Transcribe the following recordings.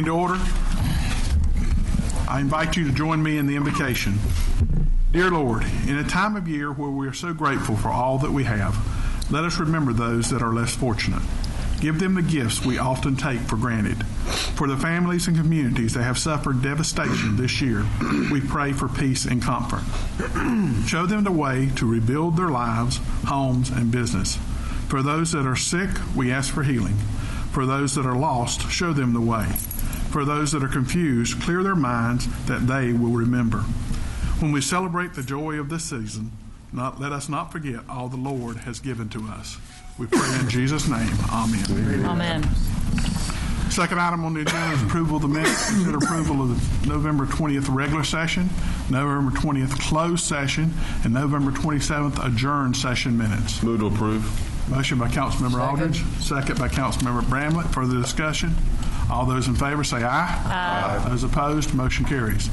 to order. I invite you to join me in the invocation. Dear Lord, in a time of year where we are so grateful for all that we have, let us remember those that are less fortunate. Give them the gifts we often take for granted. For the families and communities that have suffered devastation this year, we pray for peace and comfort. Show them the way to rebuild their lives, homes, and business. For those that are sick, we ask for healing. For those that are lost, show them the way. For those that are confused, clear their minds that they will remember. When we celebrate the joy of this season, let us not forget all the Lord has given to us. We pray in Jesus' name. Amen. Amen. Second item on the agenda is approval of the minutes. Consider approval of the November 20th regular session, November 20th closed session, and November 27th adjourned session minutes. Move to approve. Motion by Councilmember Aldridge, second by Councilmember Bramlett. Further discussion? All those in favor say aye. Aye. Those opposed, motion carries.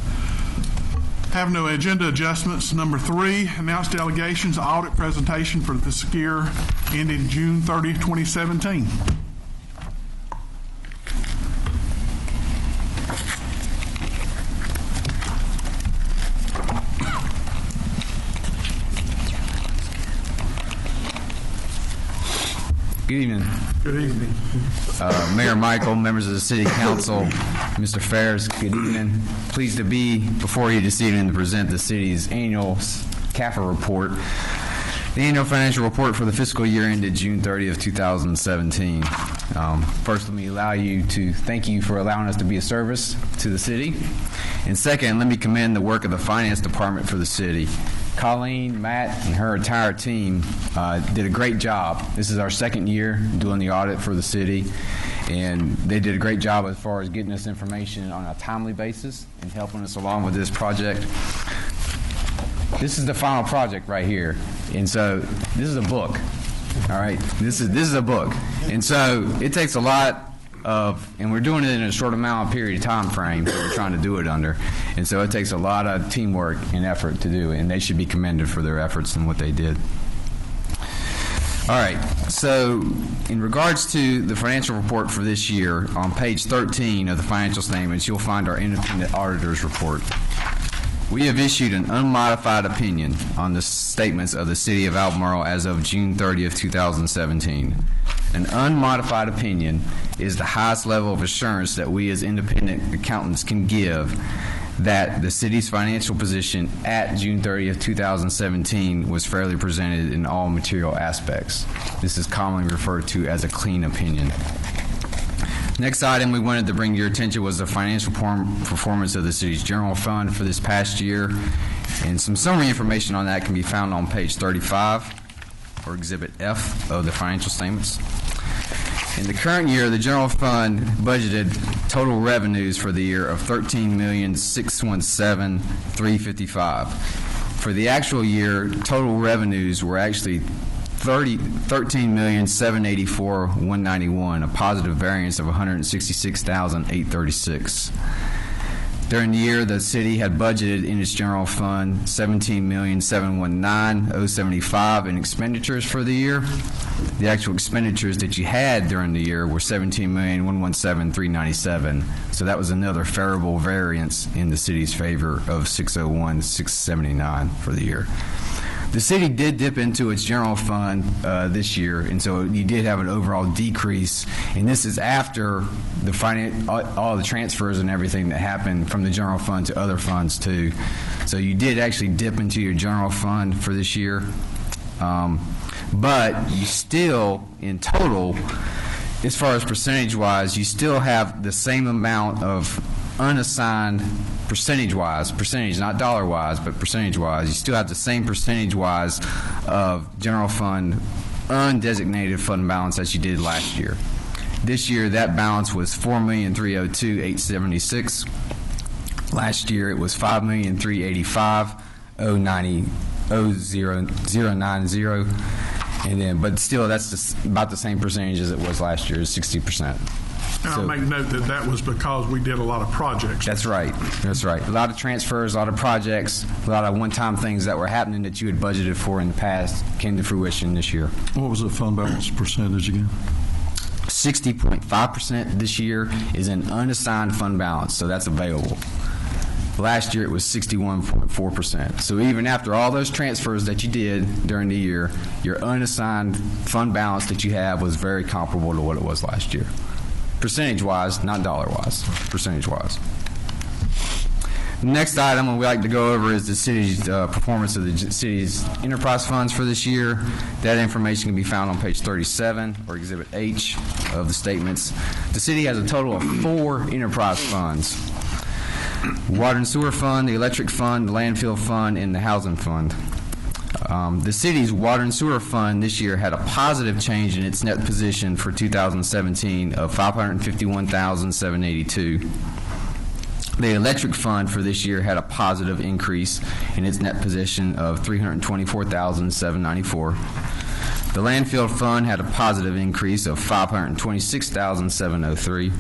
Have no agenda adjustments. Number 3, announce delegations audit presentation for this year ending June 30, 2017. Good evening. Good evening. Mayor Michael, members of the City Council, Mr. Ferris, good evening. Pleased to be before you this evening to present the city's annual CAFR report. The annual financial report for the fiscal year ended June 30th, 2017. First, let me thank you for allowing us to be of service to the city. And second, let me commend the work of the finance department for the city. Colleen, Matt, and her entire team did a great job. This is our second year doing the audit for the city, and they did a great job as far as getting us information on a timely basis and helping us along with this project. This is the final project right here, and so this is a book. All right, this is a book, and so it takes a lot of, and we're doing it in a short amount of period of time frame that we're trying to do it under, and so it takes a lot of teamwork and effort to do it, and they should be commended for their efforts and what they did. All right, so in regards to the financial report for this year, on page 13 of the financial statements, you'll find our independent auditor's report. We have issued an unmodified opinion on the statements of the City of Albemarle as of June 30th, 2017. An unmodified opinion is the highest level of assurance that we as independent accountants can give that the city's financial position at June 30th, 2017 was fairly presented in all material aspects. This is commonly referred to as a clean opinion. Next item we wanted to bring to your attention was the financial performance of the city's general fund for this past year, and some summary information on that can be found on page 35 or Exhibit F of the financial statements. In the current year, the general fund budgeted total revenues for the year of $13,617,355. For the actual year, total revenues were actually $13,784,191, a positive variance of $166,836. During the year, the city had budgeted in its general fund $17,719,075 in expenditures for the year. The actual expenditures that you had during the year were $17,117,397. So that was another favorable variance in the city's favor of $601,679 for the year. The city did dip into its general fund this year, and so you did have an overall decrease. And this is after the all the transfers and everything that happened from the general fund to other funds too. So you did actually dip into your general fund for this year, but you still, in total, as far as percentage-wise, you still have the same amount of unassigned percentage, not dollar-wise, but percentage-wise. You still have the same percentage-wise of general fund undesignated fund balance as you did last year. This year, that balance was $4,302,876. Last year, it was $5,385,090. And then, but still, that's just about the same percentage as it was last year, 60%. And I'll make note that that was because we did a lot of projects. That's right. That's right. A lot of transfers, a lot of projects, a lot of one-time things that were happening that you had budgeted for in the past came to fruition this year. What was the fund balance percentage again? 60.5% this year is in unassigned fund balance, so that's available. Last year it was 61.4%. So even after all those transfers that you did during the year, your unassigned fund balance that you have was very comparable to what it was last year. Percentage-wise, not dollar-wise, percentage-wise. Next item we like to go over is the city's performance of the city's enterprise funds for this year. That information can be found on page 37 or Exhibit H of the statements. The city has a total of 4 enterprise funds: Water and Sewer Fund, the Electric Fund, the Landfill Fund, and the Housing Fund. The city's Water and Sewer Fund this year had a positive change in its net position for 2017 of $551,782. The Electric Fund for this year had a positive increase in its net position of $324,794. The Landfill Fund had a positive increase of $526,703.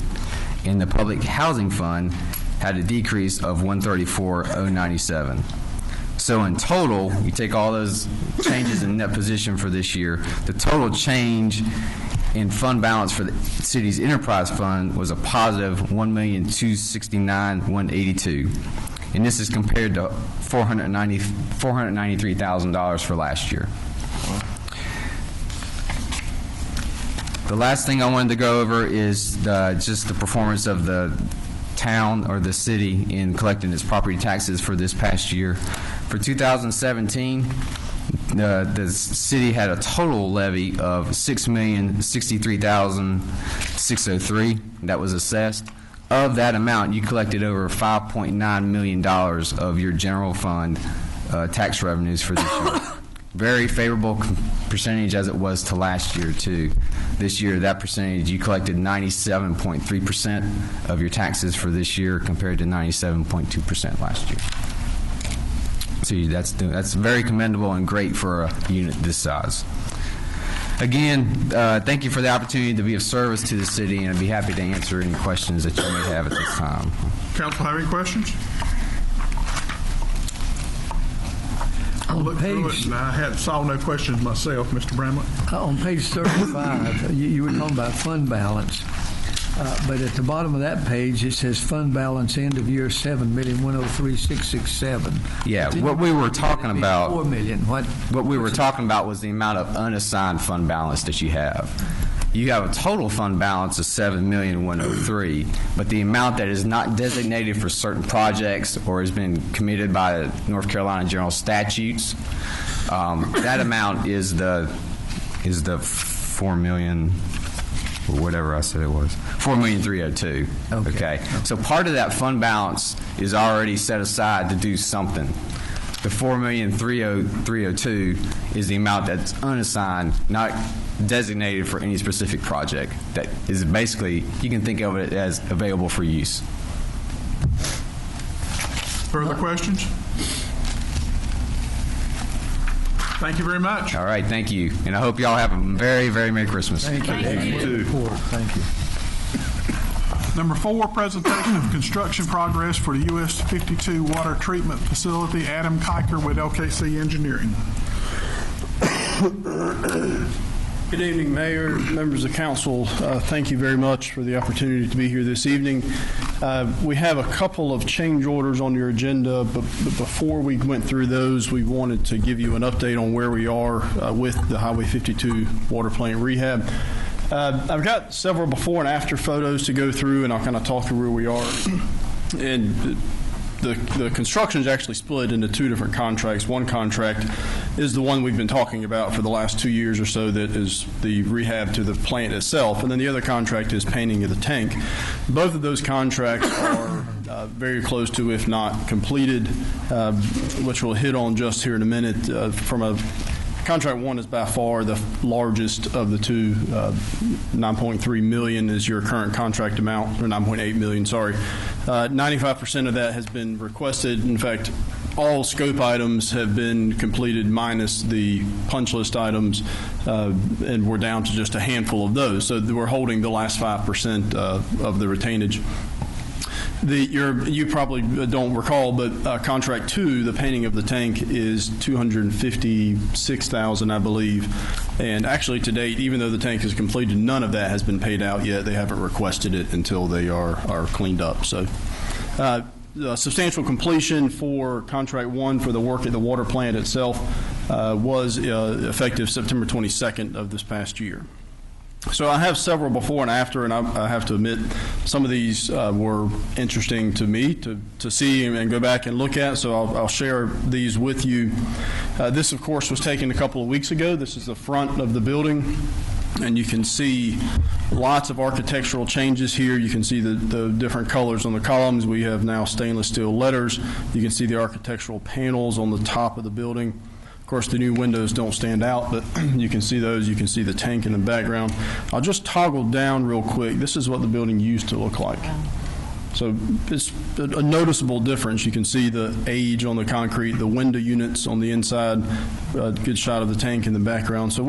And the Public Housing Fund had a decrease of $134,097. So in total, you take all those changes in net position for this year, the total change in fund balance for the city's enterprise fund was a positive $1,269,182, and this is compared to $493,000 for last year. The last thing I wanted to go over is just the performance of the town or the city in collecting its property taxes for this past year. For 2017, the city had a total levy of $6,063,603 that was assessed. Of that amount, you collected over $5.9 million of your general fund tax revenues for this year. Very favorable percentage as it was to last year, too. This year, that percentage, you collected 97.3% of your taxes for this year compared to 97.2% last year. So that's very commendable and great for a unit this size. Again, thank you for the opportunity to be of service to the city, and I'd be happy to answer any questions that you may have at this time. Council have any questions? I looked through it and I saw no questions myself, Mr. Bramlett. On page 35, you were talking about fund balance, but at the bottom of that page it says fund balance end of year $7,103,667. Yeah, what we were talking about. $4 million. What we were talking about was the amount of unassigned fund balance that you have. You have a total fund balance of $7,103,000, but the amount that is not designated for certain projects or has been committed by North Carolina general statutes, that amount is the $4 million, or whatever I said it was, $4,302,000. Okay. So part of that fund balance is already set aside to do something. The $4,302,000 is the amount that's unassigned, not designated for any specific project. That is basically, you can think of it as available for use. Further questions? Thank you very much. All right, thank you. And I hope y'all have a very, very Merry Christmas. Thank you. You too. Thank you. Number 4, presentation of construction progress for the US 52 Water Treatment Facility. Adam Kiker with LKC Engineering. Good evening, Mayor, members of council. Thank you very much for the opportunity to be here this evening. We have a couple of change orders on your agenda, but before we went through those, we wanted to give you an update on where we are with the Highway 52 water plant rehab. I've got several before and after photos to go through, and I'll kind of talk through where we are. And the construction is actually split into 2 different contracts. One contract is the one we've been talking about for the last 2 years or so, that is the rehab to the plant itself, and then the other contract is painting of the tank. Both of those contracts are very close to, if not completed, which we'll hit on just here in a minute. Contract 1 is by far the largest of the 2. $9.3 million is your current contract amount, or $9.8 million, sorry. 95% of that has been requested. In fact, all scope items have been completed minus the punch list items, and we're down to just a handful of those. So we're holding the last 5% of the retainage. You probably don't recall, but contract 2, the painting of the tank, is $256,000, I believe. And actually, to date, even though the tank is completed, none of that has been paid out yet. They haven't requested it until they are cleaned up. So, substantial completion for contract 1 for the work at the water plant itself was effective September 22nd of this past year. So I have several before and after, and I have to admit some of these were interesting to me to see and go back and look at, so I'll share these with you. This, of course, was taken a couple of weeks ago. This is the front of the building, and you can see lots of architectural changes here. You can see the different colors on the columns. We have now stainless steel letters. You can see the architectural panels on the top of the building. Of course, the new windows don't stand out, but you can see those. You can see the tank in the background. I'll just toggle down real quick. This is what the building used to look like. So it's a noticeable difference. You can see the age on the concrete, the window units on the inside, a good shot of the tank in the background. So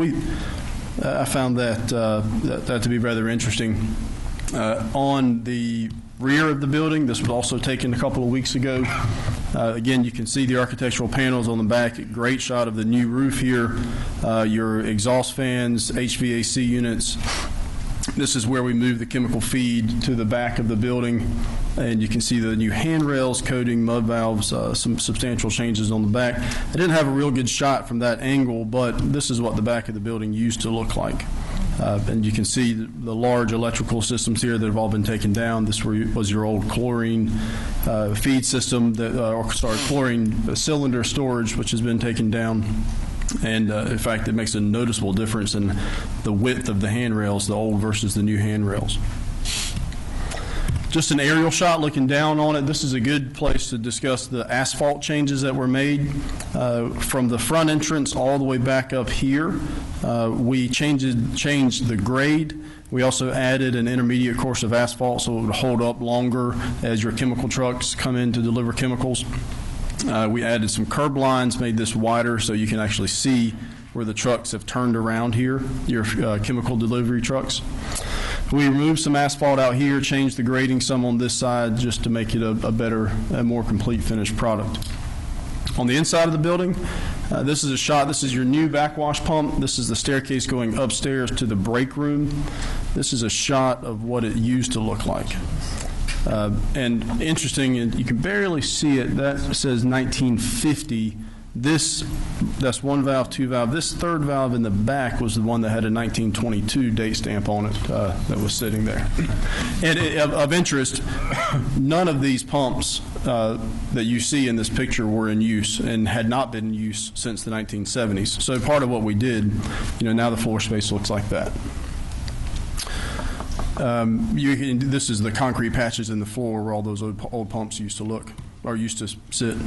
I found that to be rather interesting. On the rear of the building, this was also taken a couple of weeks ago. Again, you can see the architectural panels on the back. A great shot of the new roof here. Your exhaust fans, HVAC units. This is where we move the chemical feed to the back of the building. And you can see the new handrails, coating, mud valves, some substantial changes on the back. I didn't have a real good shot from that angle, but this is what the back of the building used to look like. And you can see the large electrical systems here that have all been taken down. This was your old chlorine feed system, chlorine cylinder storage, which has been taken down. And in fact, it makes a noticeable difference in the width of the handrails, the old versus the new handrails. Just an aerial shot looking down on it. This is a good place to discuss the asphalt changes that were made. From the front entrance all the way back up here, we changed the grade. We also added an intermediate course of asphalt so it would hold up longer as your chemical trucks come in to deliver chemicals. We added some curb lines, made this wider so you can actually see where the trucks have turned around here, your chemical delivery trucks. We removed some asphalt out here, changed the grading some on this side just to make it a better and more complete finished product. On the inside of the building, this is a shot. This is your new backwash pump. This is the staircase going upstairs to the break room. This is a shot of what it used to look like. And interesting, and you can barely see it, that says 1950. That's one valve, two valve. This third valve in the back was the one that had a 1922 date stamp on it that was sitting there. And of interest, none of these pumps that you see in this picture were in use and had not been in use since the 1970s. So part of what we did, now the floor space looks like that. This is the concrete patches in the floor where all those old pumps used to sit.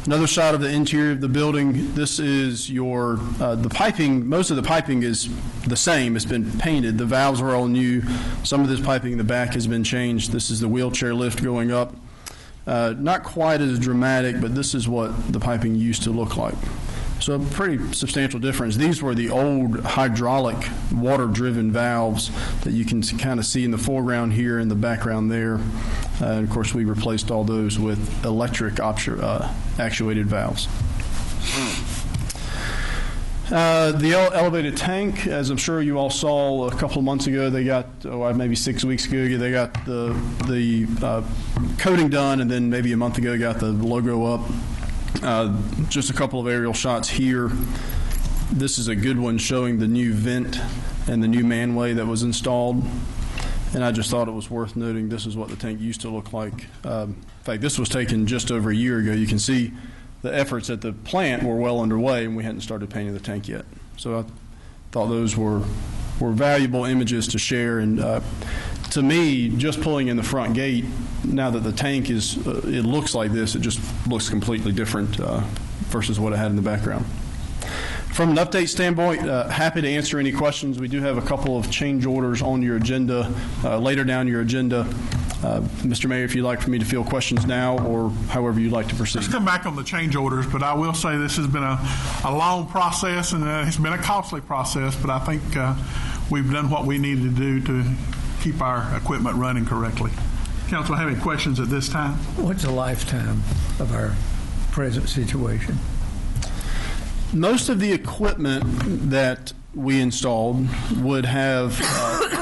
Another shot of the interior of the building. This is the piping. Most of the piping is the same. It's been painted. The valves are all new. Some of this piping in the back has been changed. This is the wheelchair lift going up. Not quite as dramatic, but this is what the piping used to look like. So a pretty substantial difference. These were the old hydraulic water-driven valves that you can kind of see in the foreground here and the background there. And of course, we replaced all those with electric actuated valves. The elevated tank, as I'm sure you all saw a couple of months ago, they got, maybe 6 weeks ago, they got the coating done, and then maybe a month ago got the logo up. Just a couple of aerial shots here. This is a good one showing the new vent and the new manway that was installed. And I just thought it was worth noting this is what the tank used to look like. In fact, this was taken just over a year ago. You can see the efforts at the plant were well underway, and we hadn't started painting the tank yet. So I thought those were valuable images to share. And to me, just pulling in the front gate, now that the tank it looks like this, it just looks completely different versus what it had in the background. From an update standpoint, happy to answer any questions. We do have a couple of change orders on your agenda, later down your agenda. Mr. Mayor, if you'd like for me to field questions now or however you'd like to proceed. Let's come back on the change orders, but I will say this has been a long process and it's been a costly process, but I think we've done what we needed to do to keep our equipment running correctly. Council, have any questions at this time? What's the lifetime of our present situation? Most of the equipment that we installed would have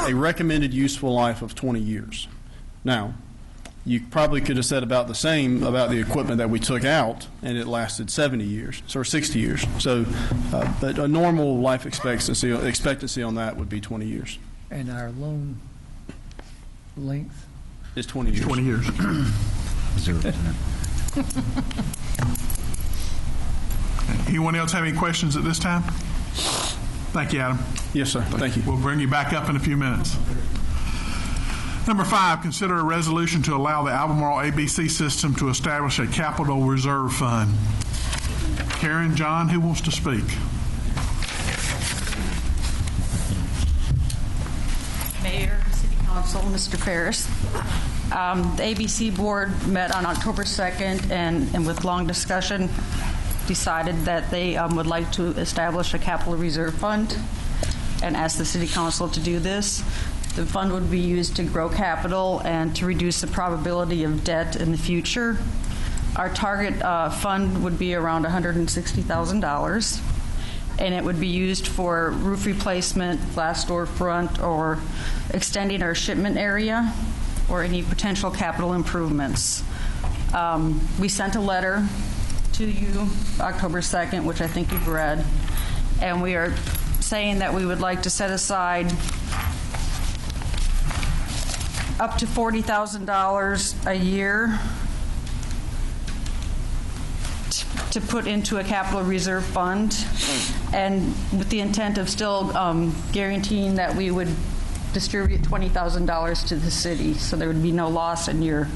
a recommended useful life of 20 years. Now, you probably could have said about the same about the equipment that we took out, and it lasted 70 years, or 60 years. So, but a normal life expectancy on that would be 20 years. And our loan length? It's 20 years. 20 years. 0%. Anyone else have any questions at this time? Thank you, Adam. Yes, sir. Thank you. We'll bring you back up in a few minutes. Number 5, consider a resolution to allow the Albemarle ABC system to establish a capital reserve fund. Karen, John, who wants to speak? Mayor, City Council, Mr. Ferris. The ABC Board met on October 2nd and with long discussion decided that they would like to establish a capital reserve fund and ask the City Council to do this. The fund would be used to grow capital and to reduce the probability of debt in the future. Our target fund would be around $160,000, and it would be used for roof replacement, glass door front, or extending our shipment area, or any potential capital improvements. We sent a letter to you October 2nd, which I think you've read, and we are saying that we would like to set aside up to $40,000 a year to put into a capital reserve fund, and with the intent of still guaranteeing that we would distribute $20,000 to the city, so there would be no loss in your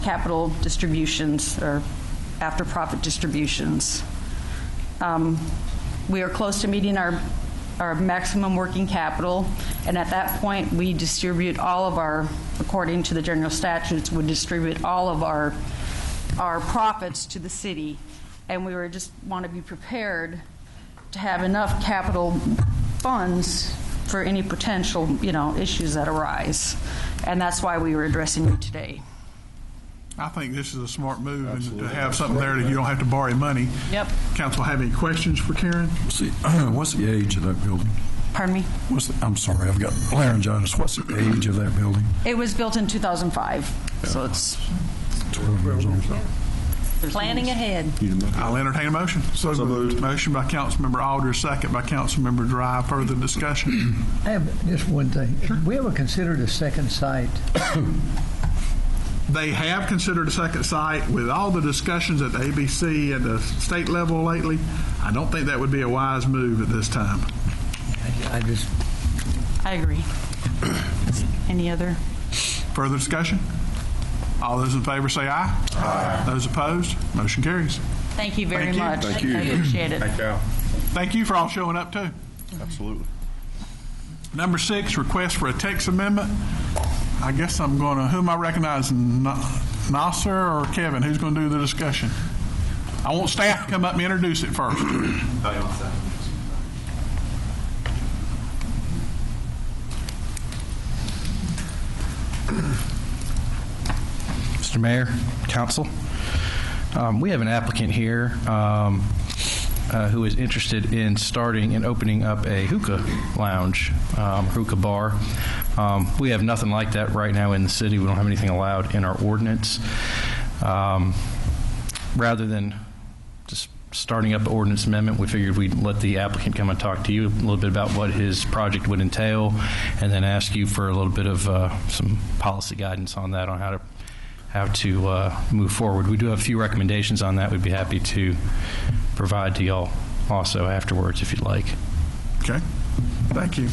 capital distributions or after-profit distributions. We are close to meeting our maximum working capital, and at that point, we distribute all of our, according to the general statutes, would distribute all of our profits to the city, and we were just want to be prepared to have enough capital funds for any potential, issues that arise, and that's why we were addressing you today. I think this is a smart move, and to have something there that you don't have to borrow money. Yep. Council, have any questions for Karen? See, what's the age of that building? Pardon me? I'm sorry, I've got laryngitis. What's the age of that building? It was built in 2005, so it's 12 years old. planning ahead. I'll entertain a motion. So moved. Motion by Councilmember Alders, second by Councilmember Dry. Further discussion? I have just one thing. We ever considered a second site? They have considered a second site. With all the discussions at the ABC at the state level lately, I don't think that would be a wise move at this time. I agree. Any other? Further discussion? All those in favor say aye. Aye. Those opposed? Motion carries. Thank you very Thank you. much. Thank I appreciate it. Thank you for all showing up, too. Absolutely. Number 6, request for a text amendment. I guess I'm going to, who am I recognizing? Nasser or Kevin? Who's going to do the discussion? I want staff to come up and introduce it first. Mr. Mayor, Council, we have an applicant here who is interested in starting and opening up a hookah lounge, hookah bar. We have nothing like that right now in the city. We don't have anything allowed in our ordinance. Rather than just starting up the ordinance amendment, we figured we'd let the applicant come and talk to you a little bit about what his project would entail, and then ask you for a little bit of some policy guidance on that, on how to move forward. We do have a few recommendations on that. We'd be happy to provide to y'all also afterwards if you'd like. Okay. Thank you.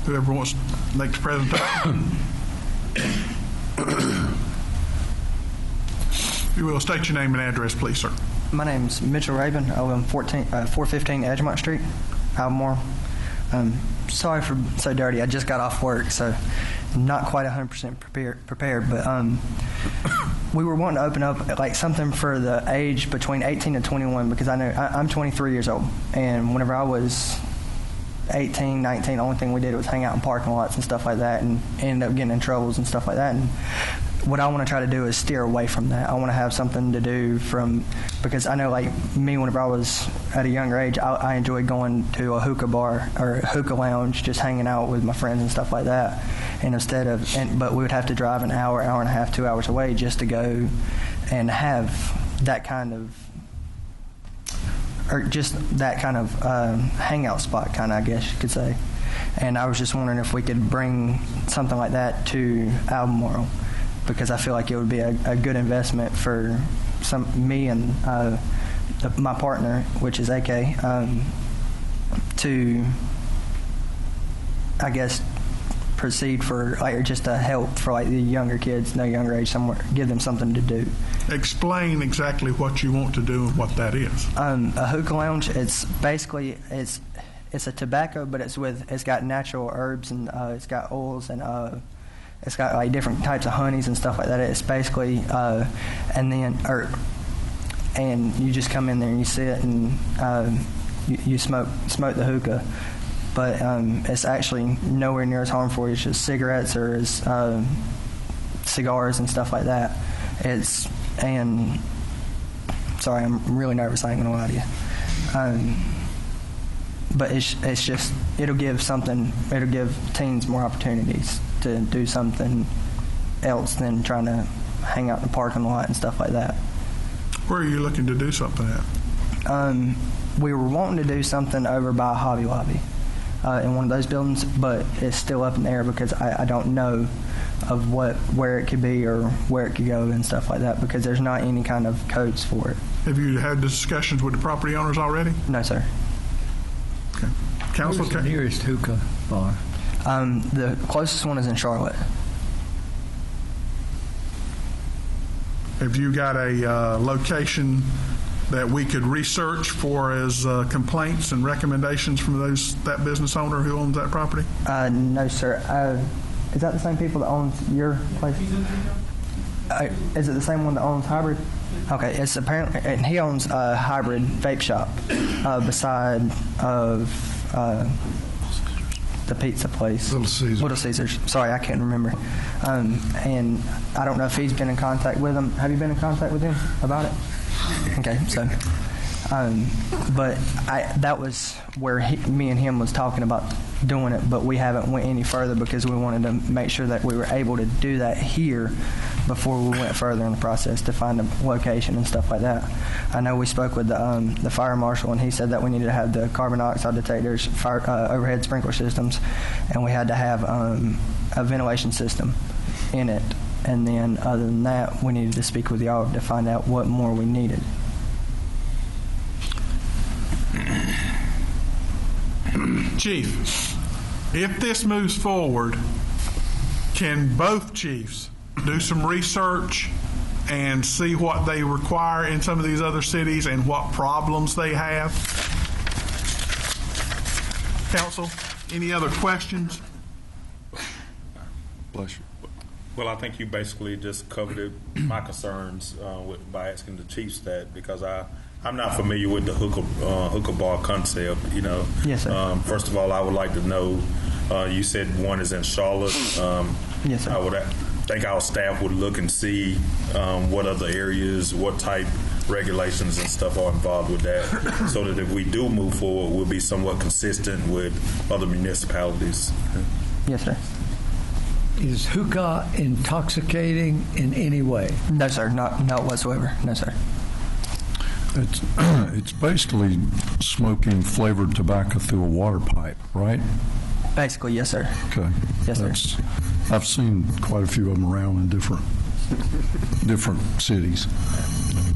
Whoever wants to make the presentation. If you will, state your name and address, please, sir. My name's Mitchell Rabin. I live on 415 Edgemont Street, Albemarle. Sorry for so dirty. I just got off work, so not quite 100% prepared. But we were wanting to open up like something for the age between 18 and 21, because I know I'm 23 years old, and whenever I was 18, 19, the only thing we did was hang out in parking lots and stuff like that, and ended up getting in troubles and stuff like that. And what I want to try to do is steer away from that. I want to have something to do because I know, like me, whenever I was at a younger age, I enjoyed going to a hookah bar or a hookah lounge, just hanging out with my friends and stuff like that. And but we would have to drive an hour, hour and a half, 2 hours away just to go and have that kind of, or just that kind of hangout spot, kind of, I guess you could say. And I was just wondering if we could bring something like that to Albemarle, because I feel like it would be a good investment for me and my partner, which is AK, to, I guess, proceed for just to help for the younger kids, no younger age, somewhere, give them something to do. Explain exactly what you want to do and what that is. A hookah lounge. It's basically it's a tobacco, but it's got natural herbs, and it's got oils, and it's got different types of honeys and stuff like that. It's basically and you just come in there and you sit and you smoke the hookah. But it's actually nowhere near as harmful as just cigarettes or as cigars and stuff like that. Sorry, I'm really nervous. I ain't gonna lie to you. But it's just it'll give teens more opportunities to do something else than trying to hang out in the parking lot and stuff like that. Where are you looking to do something at? We were wanting to do something over by Hobby Lobby. In one of those buildings, but it's still up in the air because I don't know of where it could be or where it could go and stuff like that, because there's not any kind of codes for it. Have you had discussions with the property owners already? No, sir. Okay. Council. Where's the nearest hookah bar? The closest one is in Charlotte. Have you got a location that we could research for as complaints and recommendations from that business owner who owns that property? No, sir. Is that the same people that owns your place? Is it the same one that owns Hybrid? Okay, it's apparently, and he owns a Hybrid vape shop beside of the pizza place. Little Caesars. Sorry, I can't remember. And I don't know if he's been in contact with him. Have you been in contact with him about it? Okay, so, but that was where me and him was talking about doing it, but we haven't went any further because we wanted to make sure that we were able to do that here before we went further in the process to find a location and stuff like that. I know we spoke with the fire marshal, and he said that we needed to have the carbon dioxide detectors, overhead sprinkler systems, and we had to have a ventilation system in it. And then, other than that, we needed to speak with y'all to find out what more we needed. Chief, if this moves forward, can both chiefs do some research and see what they require in some of these other cities and what problems they have? Council, any other questions? Bless you. Well, I think you basically just covered it, my concerns by asking the chiefs that, because I'm not familiar with the hookah bar concept. Yes, sir. First of all, I would like to know. You said one is in Charlotte. Yes, sir. I would think our staff would look and see what other areas, what type regulations and stuff are involved with that, so that if we do move forward, we'll be somewhat consistent with other municipalities. Yes, sir. Is hookah intoxicating in any way? No, sir. Not whatsoever. No, sir. It's basically smoking flavored tobacco through a water pipe, right? Basically, yes, sir. Okay. Yes, sir. I've seen quite a few of them around in different cities.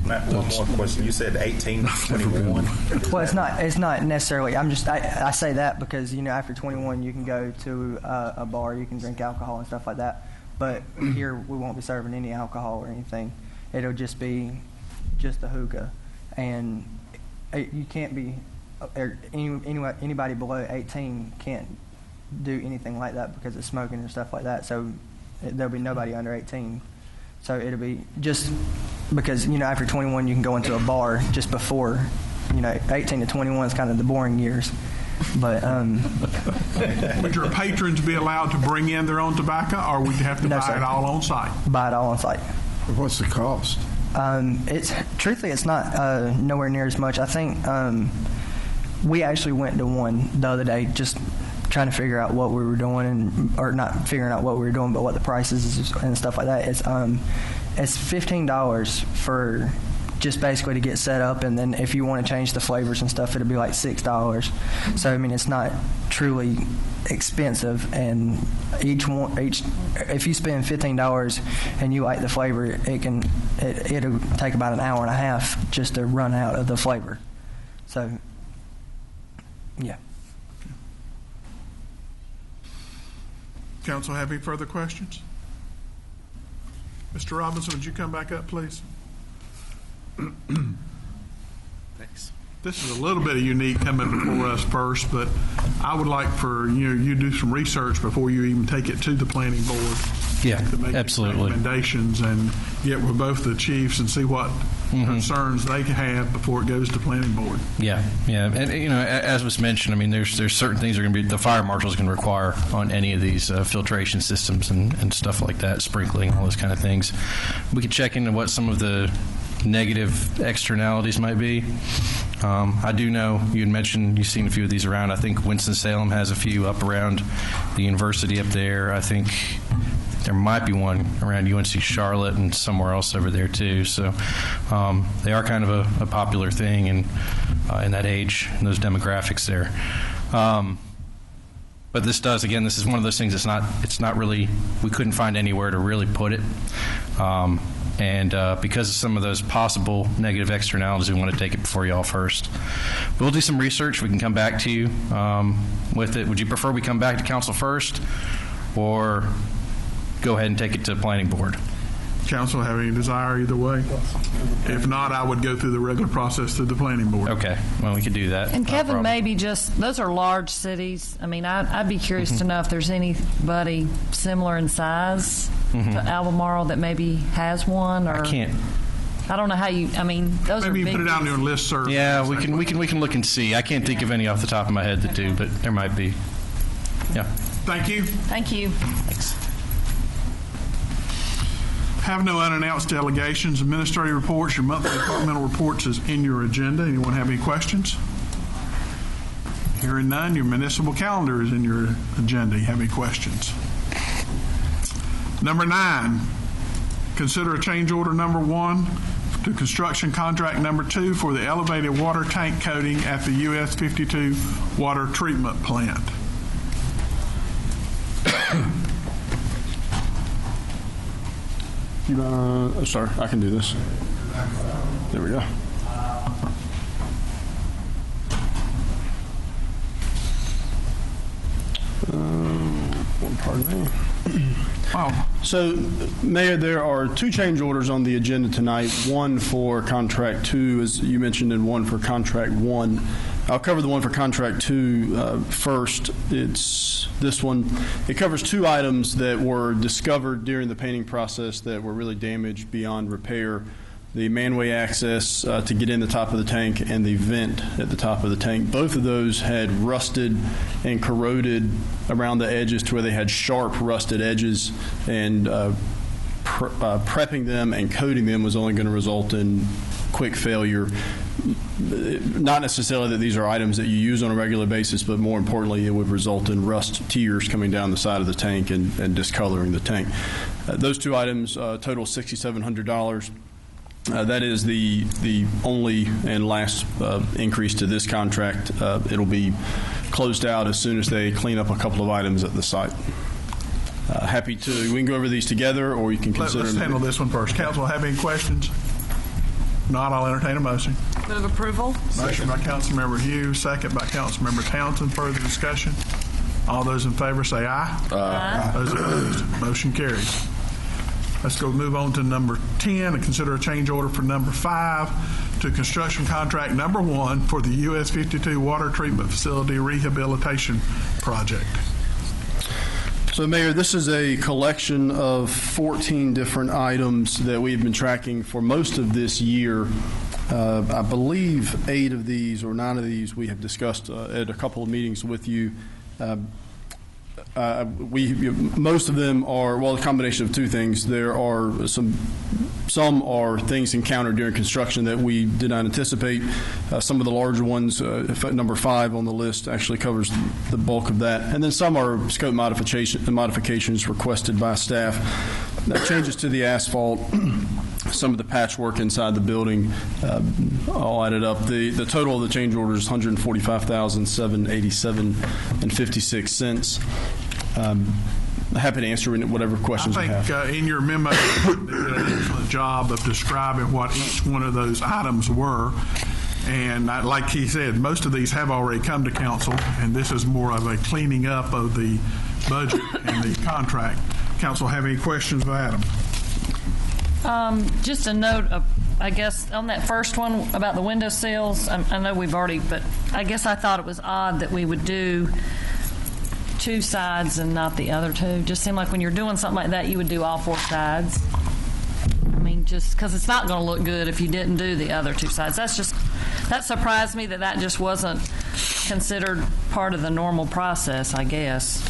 Matt, one more question. You said 18 to 21. Well, it's not necessarily. I say that because after 21 you can go to a bar, you can drink alcohol and stuff like that. But here we won't be serving any alcohol or anything. It'll just be a hookah, and you can't be anybody below 18 can't do anything like that because of smoking and stuff like that. So there'll be nobody under 18. So it'll be just because, after 21 you can go into a bar just before, 18 to 21 is kind of the boring years. But Would your patrons be allowed to bring in their own tobacco, or would you have to No, buy sir. it all on site? buy it all on site. What's the cost? It's truthfully, it's not nowhere near as much. I think we actually went to one the other day, just trying to figure out what we were doing, or not figuring out what we were doing, but what the prices is and stuff like that. It's $15 for just basically to get set up, and then if you want to change the flavors and stuff, it'll be like $6. So I mean, it's not truly expensive, and if you spend $15 and you like the flavor, it'll take about an hour and a half just to run out of the flavor. So yeah. Council have any further questions? Mr. Robinson, would you come back up, please? Thanks. This is a little bit unique coming before us first, but I would like for you to do some research before you even take it to the planning board. Yeah, To make absolutely. recommendations and get with both the chiefs and see what concerns they can have before it goes to planning board. Yeah, and as was mentioned, I mean, there's certain things that are going to be the fire marshal's going to require on any of these filtration systems and stuff like that, sprinkling, all those kind of things. We could check into what some of the negative externalities might be. I do know you had mentioned you've seen a few of these around. I think Winston-Salem has a few up around the university up there. I think there might be one around UNC Charlotte and somewhere else over there too. So they are kind of a popular thing in that age and those demographics there. But this is one of those things it's not really, we couldn't find anywhere to really put it. And because of some of those possible negative externalities, we want to take it before y'all first. We'll do some research. We can come back to you with it. Would you prefer we come back to council first, or go ahead and take it to the planning board? Council have any desire either way? If not, I would go through the regular process through the planning board. Okay, well, we could do that. And Not a Kevin, problem. maybe just, those are large cities. I mean, I'd be curious to know if there's anybody similar in size to Albemarle that maybe has one, or I can't. I don't know how you. I mean, those Maybe are you big. put it out on your list, sir. Yeah, we can look and see. I can't think of any off the top of my head that do, but there might be. Yeah. Thank you. Thank you. Have no unannounced delegations, administrative reports, your monthly departmental reports is in your agenda. Anyone have any questions? Hearing none, your municipal calendar is in your agenda. You have any questions? Number 9, consider a change order number 1 to construction contract number 2 for the elevated water tank coating at the US 52 water treatment plant. Sorry, I can do this. There we go. Pardon me. Wow. So, Mayor, there are 2 change orders on the agenda tonight, one for contract 2, as you mentioned, and one for contract 1. I'll cover the one for contract 2 first. It's this one. It covers 2 items that were discovered during the painting process that were really damaged beyond repair. The manway access to get in the top of the tank and the vent at the top of the tank. Both of those had rusted and corroded around the edges to where they had sharp rusted edges, and prepping them and coating them was only going to result in quick failure. Not necessarily that these are items that you use on a regular basis, but more importantly, it would result in rust tears coming down the side of the tank and discoloring the tank. Those 2 items total $6,700. That is the only and last increase to this contract. It'll be closed out as soon as they clean up a couple of items at the site. We can go over these together, or you can consider. Let's handle this one first. Council have any questions? Not, I'll entertain a motion. Move approval. Motion by Councilmember Hughes, second by Councilmember Townsend. Further discussion? All those in favor say aye. Aye. Those opposed, motion carries. Let's move on to number 10 and consider a change order for number 5 to construction contract number 1 for the US 52 water treatment facility rehabilitation project. So, Mayor, this is a collection of 14 different items that we've been tracking for most of this year. I believe 8 of these or 9 of these we have discussed at a couple of meetings with you. Most of them are, well, a combination of 2 things. There are some are things encountered during construction that we did not anticipate. Some of the larger ones, number 5 on the list, actually covers the bulk of that. And then some are scope modifications requested by staff. Changes to the asphalt, some of the patchwork inside the building, all added up. The total of the change order is $145,787.56. Happy to answer whatever questions you have. I think in your memo, you did an excellent job of describing what each one of those items were. And like he said, most of these have already come to council, and this is more of a cleaning up of the budget and the contract. Council have any questions of Adam? Just a note of, I guess, on that first one about the window sills, I know we've already, but I guess I thought it was odd that we would do 2 sides and not the other 2. Just seemed like when you're doing something like that, you would do all 4 sides. I mean, just because it's not going to look good if you didn't do the other 2 sides. That surprised me that just wasn't considered part of the normal process, I guess.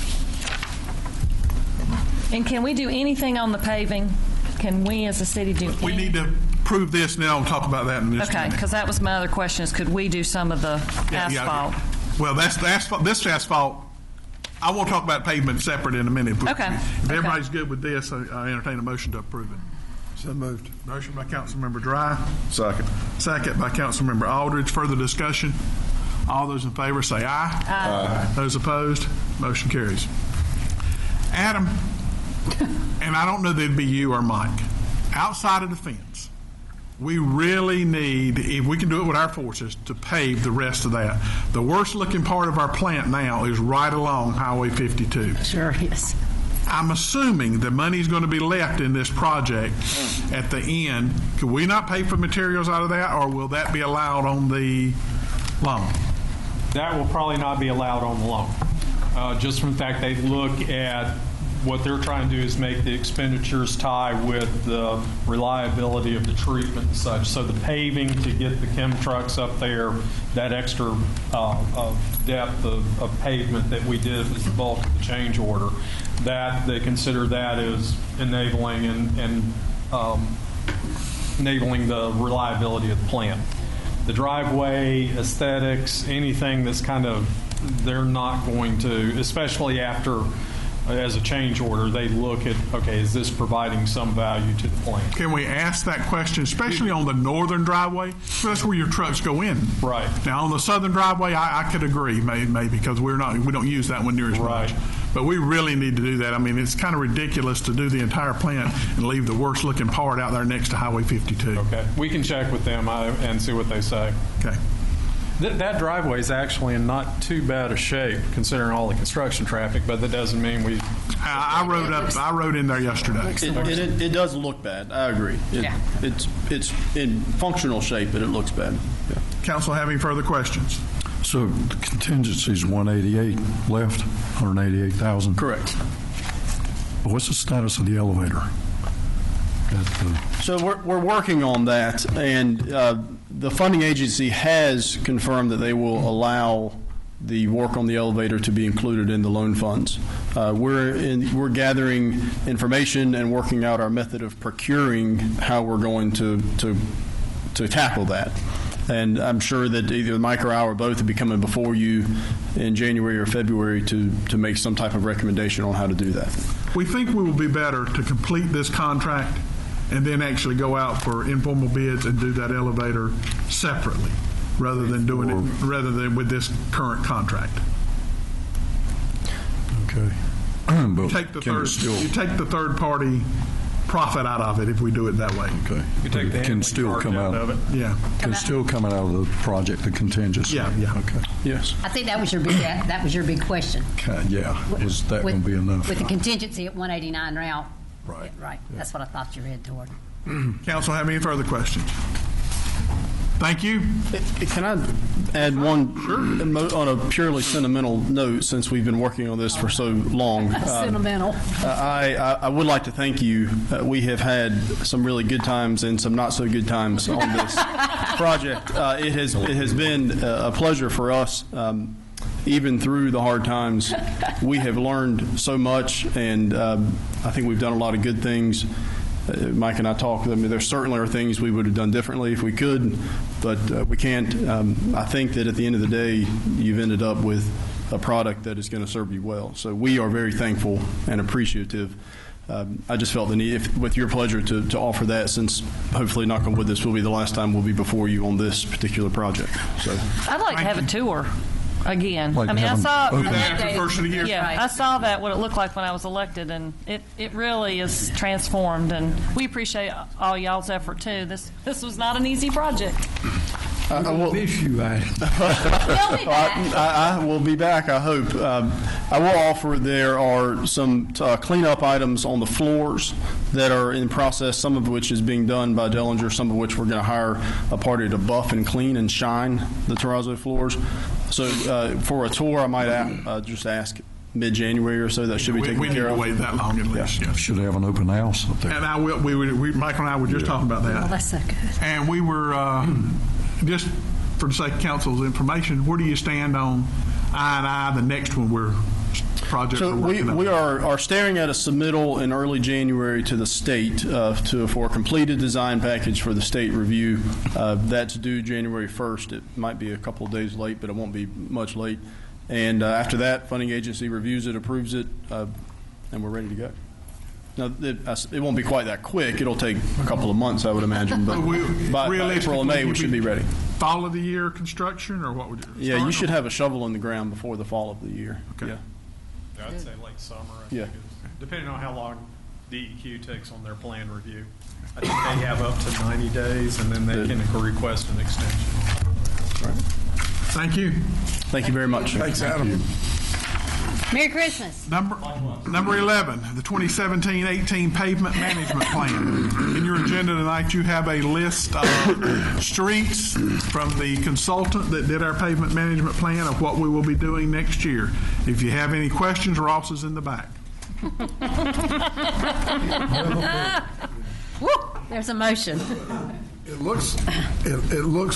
And can we do anything on the paving? Can we as a city do anything? We need to prove this, and then I'll talk about that in just a minute. Okay, because that was my other question is could we do some of the asphalt? Yeah. Well, that's the asphalt. This asphalt, I won't talk about pavement separate in a minute. Okay. If everybody's good with this, I entertain a motion to approve it. So moved. Motion by Councilmember Dry. Second. Second by Councilmember Aldridge. Further discussion? All those in favor say aye. Aye. Those opposed? Motion carries. Adam, and I don't know that it'd be you or Mike, outside of the fence, we really need, if we can do it with our forces, to pave the rest of that. The worst looking part of our plant now is right along Highway 52. Sure is. I'm assuming the money's going to be left in this project at the end. Could we not pay for materials out of that, or will that be allowed on the loan? That will probably not be allowed on the loan. Just from the fact they look at what they're trying to do is make the expenditures tie with the reliability of the treatment and such. So the paving to get the chem trucks up there, that extra depth of pavement that we did as the bulk of the change order, that they consider that as enabling and enabling the reliability of the plant. The driveway, aesthetics, anything that's kind of, they're not going to, especially after as a change order, they look at, okay, is this providing some value to the plant? Can we ask that question, especially on the northern driveway? That's where your trucks go in. Right. Now, on the southern driveway, I could agree, maybe, because we don't use that one near as much. But we really need to do that. I mean, it's kind of ridiculous to do the entire plant and leave the worst looking part out there next to Highway 52. Okay. We can check with them and see what they say. Okay. That driveway is actually in not too bad a shape considering all the construction traffic, but that doesn't mean we. I rode in there yesterday. It does look bad. I agree. It's in functional shape, but it looks bad. Yeah. Council have any further questions? So the contingency's 188 left, 188,000. Correct. What's the status of the elevator? So we're working on that, and the funding agency has confirmed that they will allow the work on the elevator to be included in the loan funds. We're gathering information and working out our method of procuring how we're going to tackle that. And I'm sure that either Mike or I or both will be coming before you in January or February to make some type of recommendation on how to do that. We think we will be better to complete this contract and then actually go out for informal bids and do that elevator separately, rather than with this current contract. Okay. You take the third party profit out of it if we do it that way. Okay. It can still come out of it. Yeah. Can still come out of the project, the contingency. Yeah. Okay. Yes. I think that was your big question. Okay. Yeah. Is that going to be enough? With the contingency at 189 route. Right. Right. Yeah. That's what I thought you were headed toward. Council have any further questions? Thank you. Can I add one on a purely sentimental note, since we've been working on this for so long? Sentimental. I would like to thank you. We have had some really good times and some not so good times on this project. It has been a pleasure for us. Even through the hard times, we have learned so much, and I think we've done a lot of good things. Mike and I talked. I mean, there certainly are things we would have done differently if we could, but we can't. I think that at the end of the day, you've ended up with a product that is going to serve you well. So we are very thankful and appreciative. I just felt the need, with your pleasure, to offer that, since hopefully, knock on wood, this will be the last time we'll be before you on this particular project. So I'd like to have a tour again. Like I mean, I saw. Do that after the first of the year. Yeah, I saw that, what it looked like when I was elected, and it really is transformed, and we appreciate all y'all's effort, too. This was not an easy project. I will miss you, We'll be back. I will be back, I hope. I will offer there are some cleanup items on the floors that are in process, some of which is being done by Dellinger, some of which we're going to hire a party to buff and clean and shine the terrazzo floors. So for a tour, I might just ask mid-January or so. That should be taken we care of. We need to wait that long at least. Yeah. Should have an open house up there. And I will. Michael and I were just talking about that. Oh, that's so good. And we were just for the sake of council's information. Where do you stand on I&I, the next one project? So we are staring at a submittal in early January to the state for a completed design package for the state review. That's due January 1st. It might be a couple of days late, but it won't be much late. And after that, funding agency reviews it, approves it, and we're ready to go. Now, it won't be quite that quick. It'll take a couple of months, I would imagine, but by April or May, we should be ready. Fall of the year construction, or what would you? Yeah, you should have a shovel in the ground before the fall of the year. Okay. Yeah. I'd say late summer. Yeah. Depending on how long DEQ takes on their plan review. I think they have up to 90 days, and then they can request an extension. Right. Thank you. Thank you very much. Thanks, Adam. Merry Christmas. Number 11, the 2017-18 Pavement Management Plan. In your agenda tonight, you have a list of streets from the consultant that did our pavement management plan of what we will be doing next year. If you have any questions, Ross is in the back. Woo, there's a motion. It looks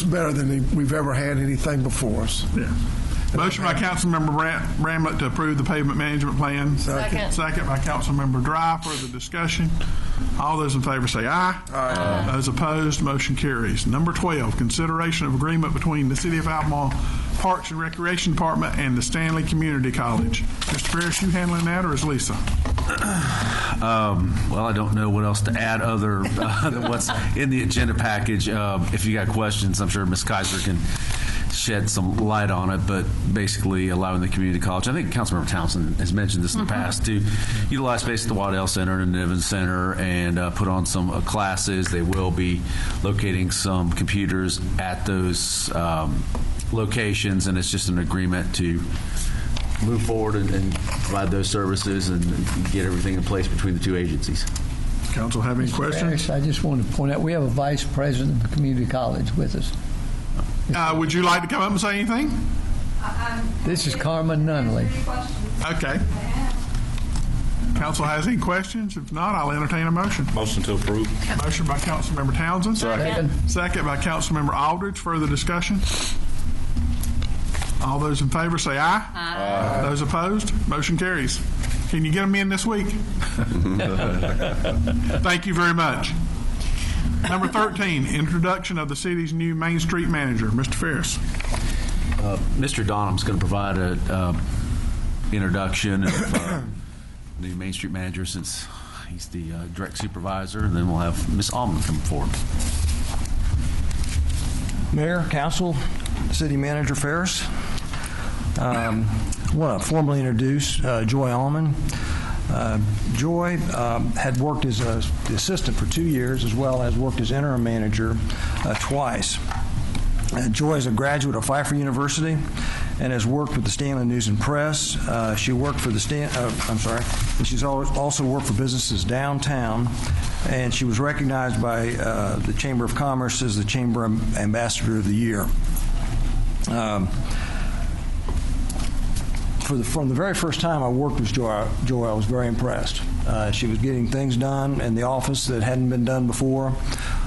better than we've ever had anything before us. Yeah. Motion by Councilmember Bramlett to approve the pavement management plan. Second. Second by Councilmember Dry. Further discussion. All those in favor say aye. Aye. Those opposed, motion carries. Number 12, consideration of agreement between the City of Albemarle Parks and Recreation Department and the Stanley Community College. Mr. Ferris, you handling that, or is Lisa? Well, I don't know what else to add other than what's in the agenda package. If you got questions, I'm sure Ms. Kaiser can shed some light on it, but basically allowing the community college, I think Councilmember Townsend has mentioned this in the past, to utilize space at the Waddell Center and the Niven Center and put on some classes. They will be locating some computers at those locations, and it's just an agreement to move forward and provide those services and get everything in place between the two agencies. Council have any questions? I just want to point out we have a vice president of the community college with us. Would you like to come up and say anything? This is Carmen Nunley. Okay. Council has any questions? If not, I'll entertain a motion. Motion to approve. Motion by Councilmember Townsend. Second. Second by Councilmember Aldridge. Further discussion? All those in favor say aye. Aye. Those opposed? Motion carries. Can you get them in this week? Thank you very much. Number 13, introduction of the city's new Main Street manager. Mr. Ferris. Mr. Donham's going to provide an introduction of the Main Street manager, since he's the direct supervisor, and then we'll have Ms. Allman come forward. Mayor, Council, City Manager Ferris. I want to formally introduce Joy Allman. Joy had worked as the assistant for 2 years, as well as worked as interim manager twice. Joy is a graduate of Pfeiffer University and has worked with the Stanley News and Press. She worked for the she's also worked for businesses downtown and she was recognized by the Chamber of Commerce as the Chamber Ambassador of the Year. From the very first time I worked with Joy, I was very impressed. She was getting things done in the office that hadn't been done before,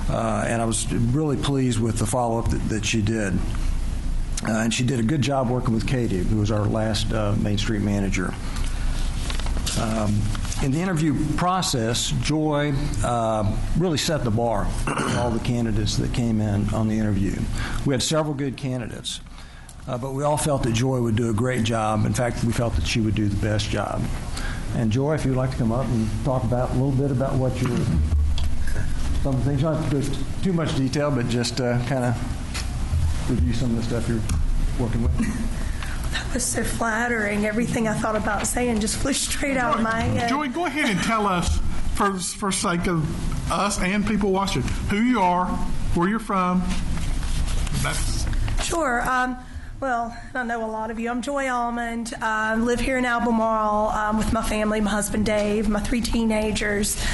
and I was really pleased with the follow-up that she did. And she did a good job working with Katie, who was our last Main Street manager. In the interview process, Joy really set the bar for all the candidates that came in on the interview. We had several good candidates. But we all felt that Joy would do a great job. In fact, we felt that she would do the best job. And Joy, if you'd like to come up and talk about a little bit about what you were, some of the things, you don't have to go too much detail, but just kind of review some of the stuff you're working with. That was so flattering. Everything I thought about saying just flew straight out of my head. Joy, go ahead and tell us, for sake of us and people watching, who you are, where you're from. Sure. Well, I know a lot of you. I'm Joy Almond. Live here in Albemarle with my family, my husband Dave, my 3 teenagers.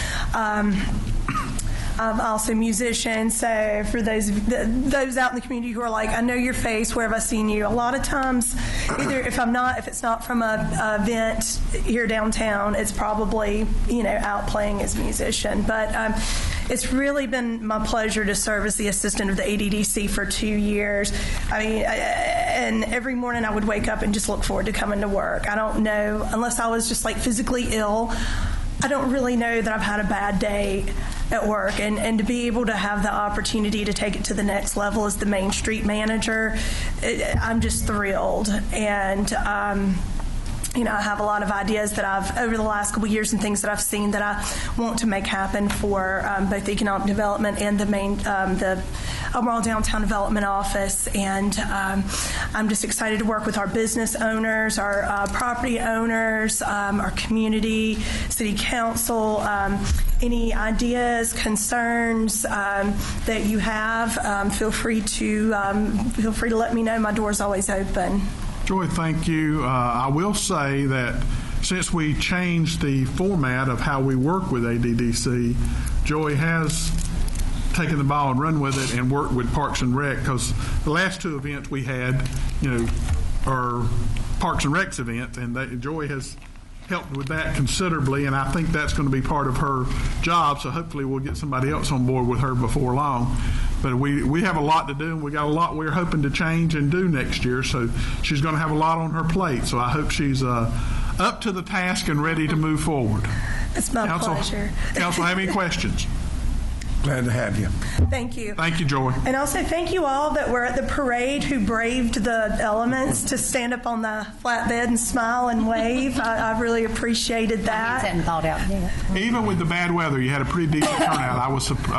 I'm also a musician, so for those out in the community who are like, I know your face, where have I seen you? A lot of times, either if it's not from a event here downtown, it's probably, out playing as a musician. But it's really been my pleasure to serve as the assistant of the ADDC for 2 years. And every morning I would wake up and just look forward to coming to work. I don't know, unless I was just like physically ill, I don't really know that I've had a bad day at work. And to be able to have the opportunity to take it to the next level as the Main Street manager, I'm just thrilled. And I have a lot of ideas that I've, over the last couple of years, and things that I've seen that I want to make happen for both the economic development and the Albemarle Downtown Development Office. And I'm just excited to work with our business owners, our property owners, our community, city council. Any ideas, concerns that you have, feel free to let me know. My door's always open. Joy, thank you. I will say that since we changed the format of how we work with ADDC, Joy has taken the ball and run with it and worked with Parks and Rec, because the last 2 events we had, are Parks and Rec's events, and Joy has helped with that considerably, and I think that's going to be part of her job, so hopefully we'll get somebody else on board with her before long. But we have a lot to do, and we got a lot we're hoping to change and do next year, so she's going to have a lot on her plate, so I hope she's up to the task and ready to move forward. It's my pleasure. Council, have any questions? Glad to have you. Thank you. Thank you, Joy. And also thank you all that were at the parade who braved the elements to stand up on the flatbed and smile and wave. I really appreciated that. Hadn't thought out yet. Even with the bad weather, you had a pretty decent turnout. I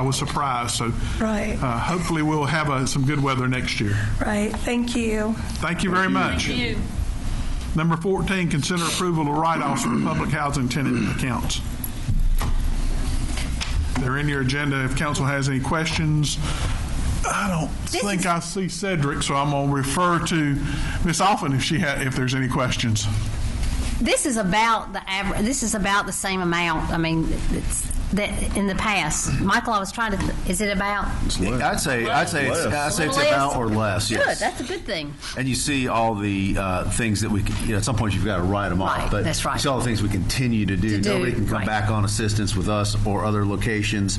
was surprised. So right. Hopefully we'll have some good weather next year. Right. Thank you. Thank you very much. Thank you. Number 14, consider approval of write-offs for public housing tenant accounts. They're in your agenda. If council has any questions, I don't think I see Cedric, so I'm going to refer to Ms. Alphen if there's any questions. This is about the average. This is about the same amount. I mean, it's that in the past. Michael, I was trying to. Is it about? I'd say it's about or less. Yes. Good. That's a good thing. And you see all the things that we can, at some point you've got to write them off. But that's right. You see all the things we continue to do. Nobody can come back on assistance with us or other locations,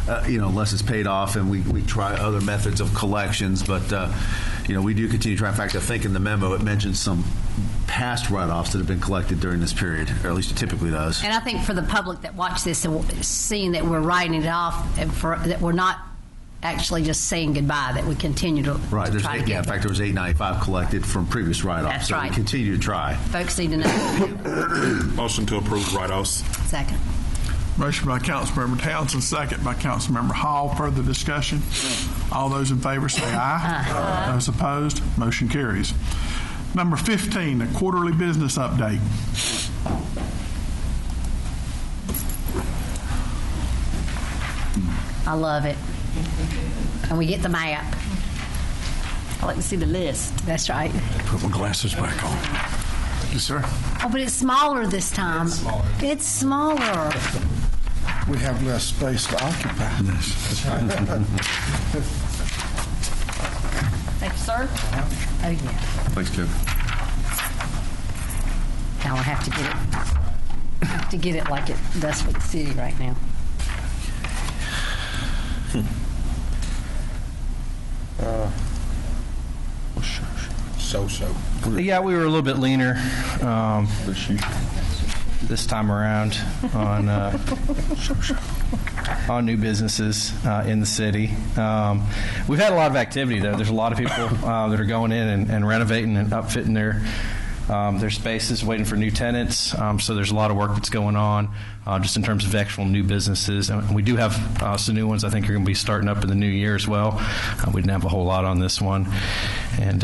unless it's paid off, and we try other methods of collections. But, we do continue to try. In fact, I think in the memo it mentions some past write-offs that have been collected during this period, or at least it typically does. And I think for the public that watch this and seeing that we're writing it off, and that we're not actually just saying goodbye, that we continue to right. To try to in fact, there was $895 collected from previous write-offs. That's so right. We continue to try. Folks need to know. Motion to approve write-offs. Second. Motion by Councilmember Townsend, second by Councilmember Hall. Further discussion? All those in favor say aye. Aye. Those opposed, motion carries. Number 15, a quarterly business update. I love it. And we get the map. I like to see the list. That's right. Put my glasses back on. Yes, sir. Oh, but it's smaller this time. It's smaller. we have less space to occupy. Thank you, sir. Oh, yeah. Thanks, Joe. Now I have to get it like it does for the city right now. So. Yeah, we were a little bit leaner this time around on new businesses in the city. We've had a lot of activity, though. There's a lot of people that are going in and renovating and upfitting their spaces, waiting for new tenants. So there's a lot of work that's going on just in terms of actual new businesses. And we do have some new ones I think are going to be starting up in the new year as well. We didn't have a whole lot on this one. And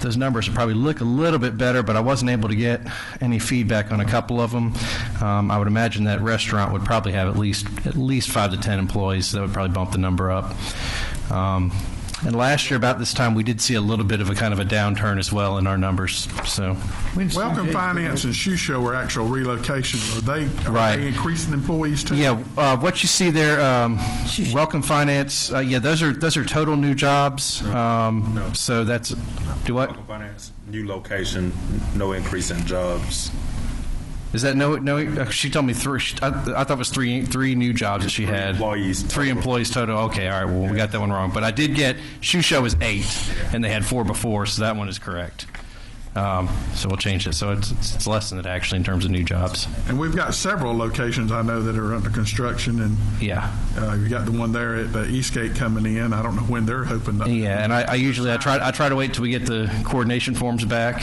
those numbers will probably look a little bit better, but I wasn't able to get any feedback on a couple of them. I would imagine that restaurant would probably have at least 5 to 10 employees. So that would probably bump the number up. And last year, about this time, we did see a little bit of a kind of a downturn as well in our numbers. So, Welcome Finance and Shoe Show are actual relocations. Are they increasing employees too? Yeah, what you see there, Welcome Finance. Yeah, those are total new jobs. No. So that's do what? Welcome Finance, new location, no increase in jobs. Is that no? She told me 3. I thought it was three new jobs that she had. Three employees total. Okay, all right. Well, we got that one wrong. But I did get Shoe Show is 8, and they had 4 before, so that one is correct. So we'll change it. So it's less than that actually in terms of new jobs. And we've got several locations I know that are under construction, and you got the one there at Eastgate coming in. I don't know when they're hoping to. Yeah, and I try to wait till we get the coordination forms back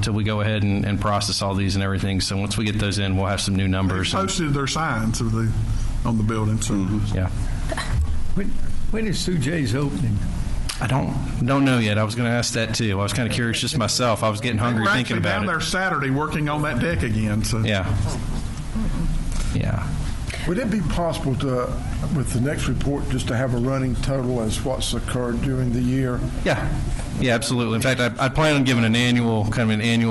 till we go ahead and process all these and everything. So once we get those in, we'll have some new numbers. They posted their signs on the building. So yeah. When is Sue J's opening? I don't know yet. I was going to ask that too. I was kind of curious just myself. I was getting hungry thinking about it. We're down there Saturday working on that deck again. So yeah. Would it be possible to, with the next report, just to have a running total as what's occurred during the year? Yeah, absolutely. In fact, I plan on giving an annual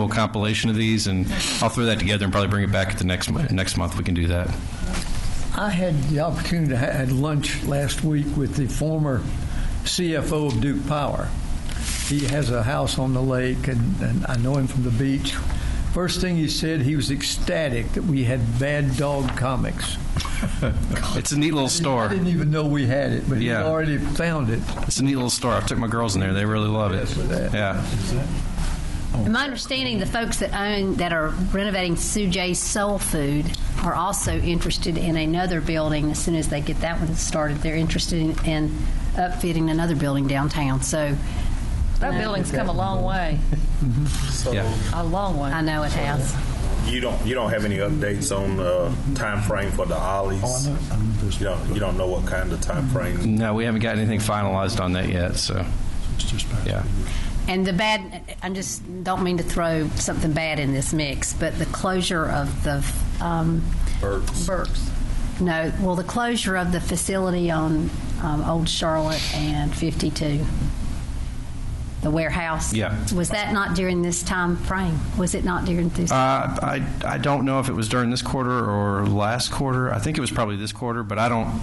compilation of these, and I'll throw that together and probably bring it back at the next month. We can do that. I had the opportunity to have lunch last week with the former CFO of Duke Power. He has a house on the lake, and I know him from the beach. First thing he said, he was ecstatic that we had Bad Dog Comics. It's a neat little store. I didn't even know we had it, but he already found it. It's a neat little store. I took my girls in there. They really love it. Yeah. My understanding, the folks that are renovating Sue J's Soul Food are also interested in another building. As soon as they get that one started, they're interested in upfitting another building downtown. So that building's come a long way. A long way. I know it has. You don't have any updates on time frame for the Ollies? You don't know what kind of time frame? No, we haven't got anything finalized on that yet. So yeah. And I just don't mean to throw something bad in this mix, but the closure of the Burks. No, well, the closure of the facility on Old Charlotte and 52, the warehouse. Yeah. Was that not during this time frame? Was it not during this? I don't know if it was during this quarter or last quarter. I think it was probably this quarter, but I don't.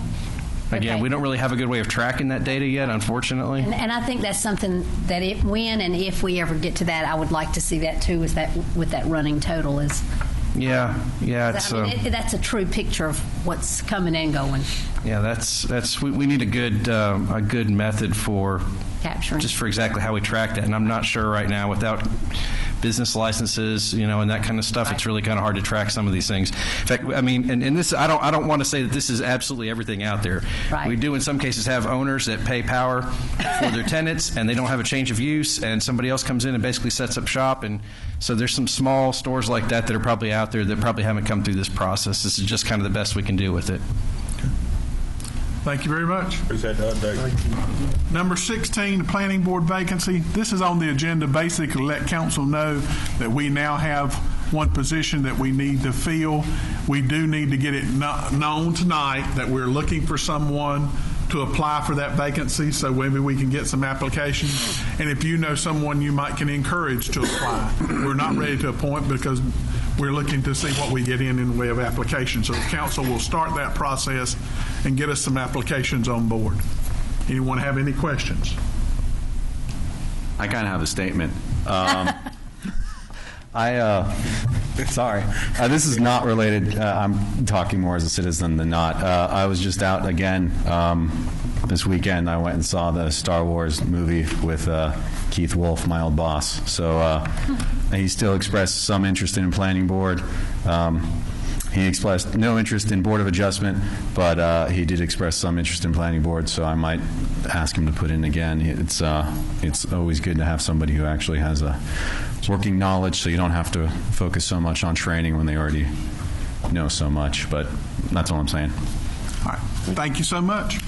Again, we don't really have a good way of tracking that data yet, unfortunately. And I think that's something that when and if we ever get to that, I would like to see that too. Is that with that running total is? Yeah. That's a true picture of what's coming and going. Yeah, that's we need a good method for capturing, just for exactly how we track that. And I'm not sure right now without business licenses, and that kind of stuff. Right. It's really kind of hard to track some of these things. In fact, I mean, and this, I don't want to say that this is absolutely everything out there. Right. We do in some cases have owners that pay power for their tenants, and they don't have a change of use, and somebody else comes in and basically sets up shop, and so there's some small stores like that are probably out there that probably haven't come through this process. This is just kind of the best we can do with it. Thank you very much. Appreciate the update. Number 16, the planning board vacancy. This is on the agenda basically to let council know that we now have one position that we need to fill. We do need to get it known tonight that we're looking for someone to apply for that vacancy, so maybe we can get some applications. And if you know someone you can encourage to apply. We're not ready to appoint because we're looking to see what we get in the way of applications. So the council will start that process and get us some applications on board. Anyone have any questions? I kind of have a statement. Sorry. This is not related. I'm talking more as a citizen than not. I was just out again this weekend. I went and saw the Star Wars movie with Keith Wolf, my old boss. So he still expressed some interest in planning board. He expressed no interest in Board of Adjustment, but he did express some interest in planning board, so I might ask him to put in again. It's always good to have somebody who actually has a working knowledge, so you don't have to focus so much on training when they already know so much, but that's all I'm saying. All right. Thank you so much.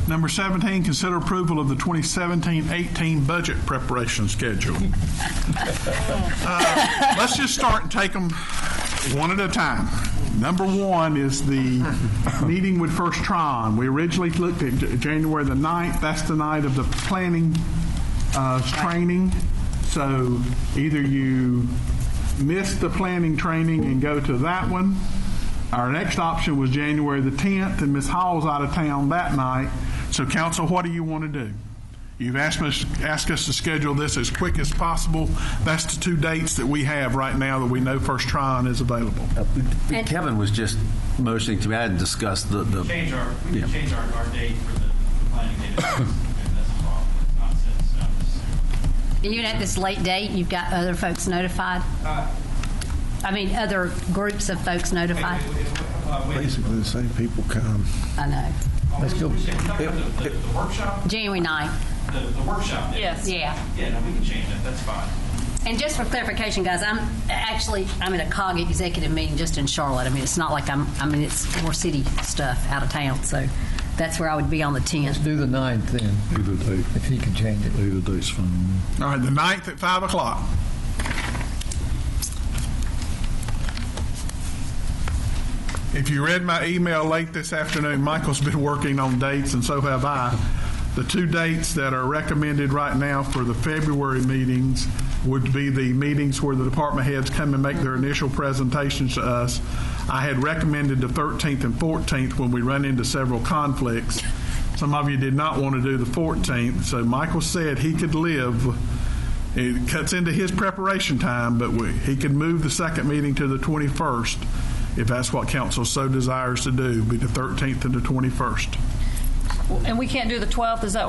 Number 17, consider approval of the 2017-18 budget preparation schedule. Let's just start and take them one at a time. Number one is the meeting with First Tron. We originally looked at January the 9th. That's the night of the planning training. So either you miss the planning training and go to that one. Our next option was January the 10th, and Ms. Hall's out of town that night. So, council, what do you want to do? You've asked us to schedule this as quick as possible. That's the two dates that we have right now that we know First Tron is available. Kevin was just motioning to me. I hadn't discussed the We can change our date for the planning date. That's a problem. It's not set in stone necessarily. Even at this late date, you've got other folks notified? Other groups of folks notified? Basically, the same people come. I know. Let's go. The workshop? January 9th. The workshop date? Yes. Yeah. Yeah, no, we can change that. That's fine. And just for clarification, guys, I'm in a COG executive meeting just in Charlotte. It's not like it's more city stuff out of town. So that's where I would be on the 10th. Let's do the 9th then. Either date. If he can change it. Either date's fine. All right, the 9th at 5 o'clock. If you read my email late this afternoon, Michael's been working on dates, and so have I. The two dates that are recommended right now for the February meetings would be the meetings where the department heads come and make their initial presentations to us. I had recommended the 13th and 14th when we run into several conflicts. Some of you did not want to do the 14th, so Michael said he could live. It cuts into his preparation time, but he could move the second meeting to the 21st. If that's what council so desires to do, be the 13th and the 21st. And we can't do the 12th? Is that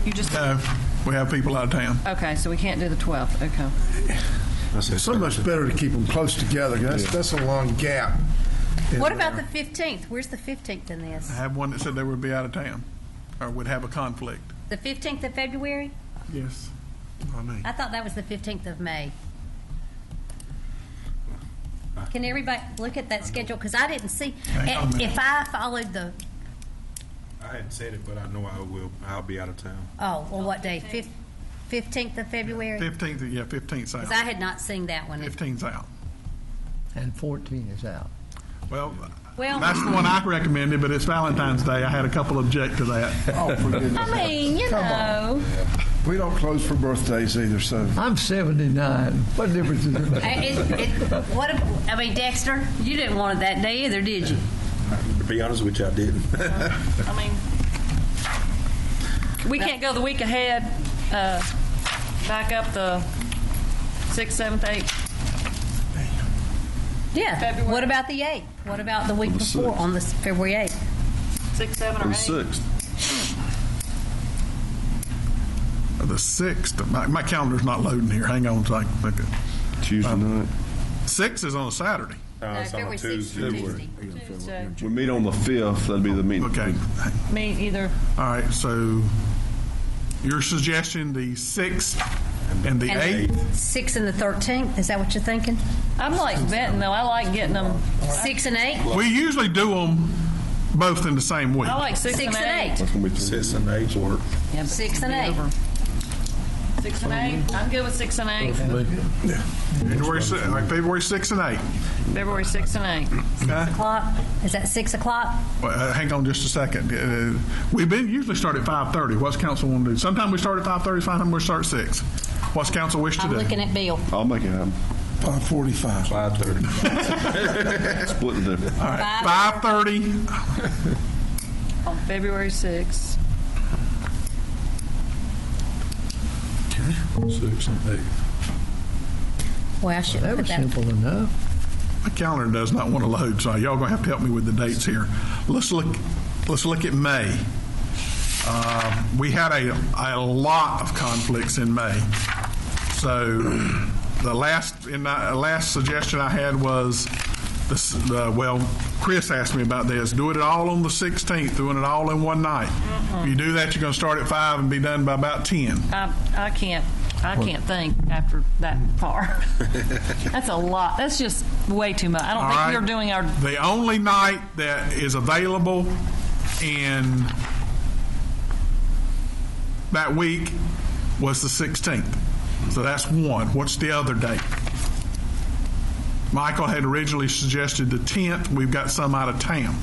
you just? No, we have people out of town. Okay, so we can't do the 12th. Okay. It's so much better to keep them close together. That's a long gap. What about the 15th? Where's the 15th in this? I have one that said they would be out of town or would have a conflict. The 15th of February? Yes. I thought that was the 15th of May. Can everybody look at that schedule? Because I didn't see. If I followed the. I hadn't said it, but I know I'll be out of town. Oh, well, what day? 15th of February? 15th, yeah, 15th's out. Because I had not seen that one. 15th's out. And 14 is out. Well, that's the one I recommended, but it's Valentine's Day. I had a couple object to that. Oh, for goodness sake. Come on. We don't close for birthdays either, so. I'm 79. What difference does it make? Dexter, you didn't want it that day either, did you? To be honest with you, I didn't. We can't go the week ahead, back up the 6th, 7th, 8th. Yeah. February. What about the 8th? What about the week before on the February 8th? 6, 7, or 8? The 6th. The 6th. My calendar's not loading here. Hang on a second. Okay. Tuesday night. 6th is on a Saturday. It's on a Tuesday. Tuesday. We meet on the 5th. That'll be the meeting. Okay. Me either. All right. So your suggestion, the 6th and the 8th? 6th and the 13th. Is that what you're thinking? I'm like Benton, though. I like getting them. 6 and 8? We usually do them both in the same week. I like 6 and 8. That's going to be 6 and 8 work. Yeah, 6 and 8. 6 and 8. I'm good with 6 and 8. February 6 and 8. February 6 and 8. 6 o'clock? Is that 6 o'clock? Well, hang on just a second. We've been usually start at 5:30. What's council want to do? Sometimes we start at 5:30. Sometimes we start at 6. What's council wish to do? I'm looking at Bill. I'll make it happen. 5:45. 5:30. Split the difference. All right, 5:30. On February 6th. 6 and 8. Well, I should That put was that. simple enough. My calendar does not want to load, so y'all gonna have to help me with the dates here. Let's look at May. We had a lot of conflicts in May. So the last suggestion I had was Chris asked me about this. Do it all on the 16th, doing it all in one night. If you do that, you're going to start at 5 and be done by about 10. I can't think after that far. That's a lot. That's just way too much. I don't think we're doing our... The only night that is available in that week was the 16th. So that's one. What's the other date? Michael had originally suggested the 10th. We've got some out of town.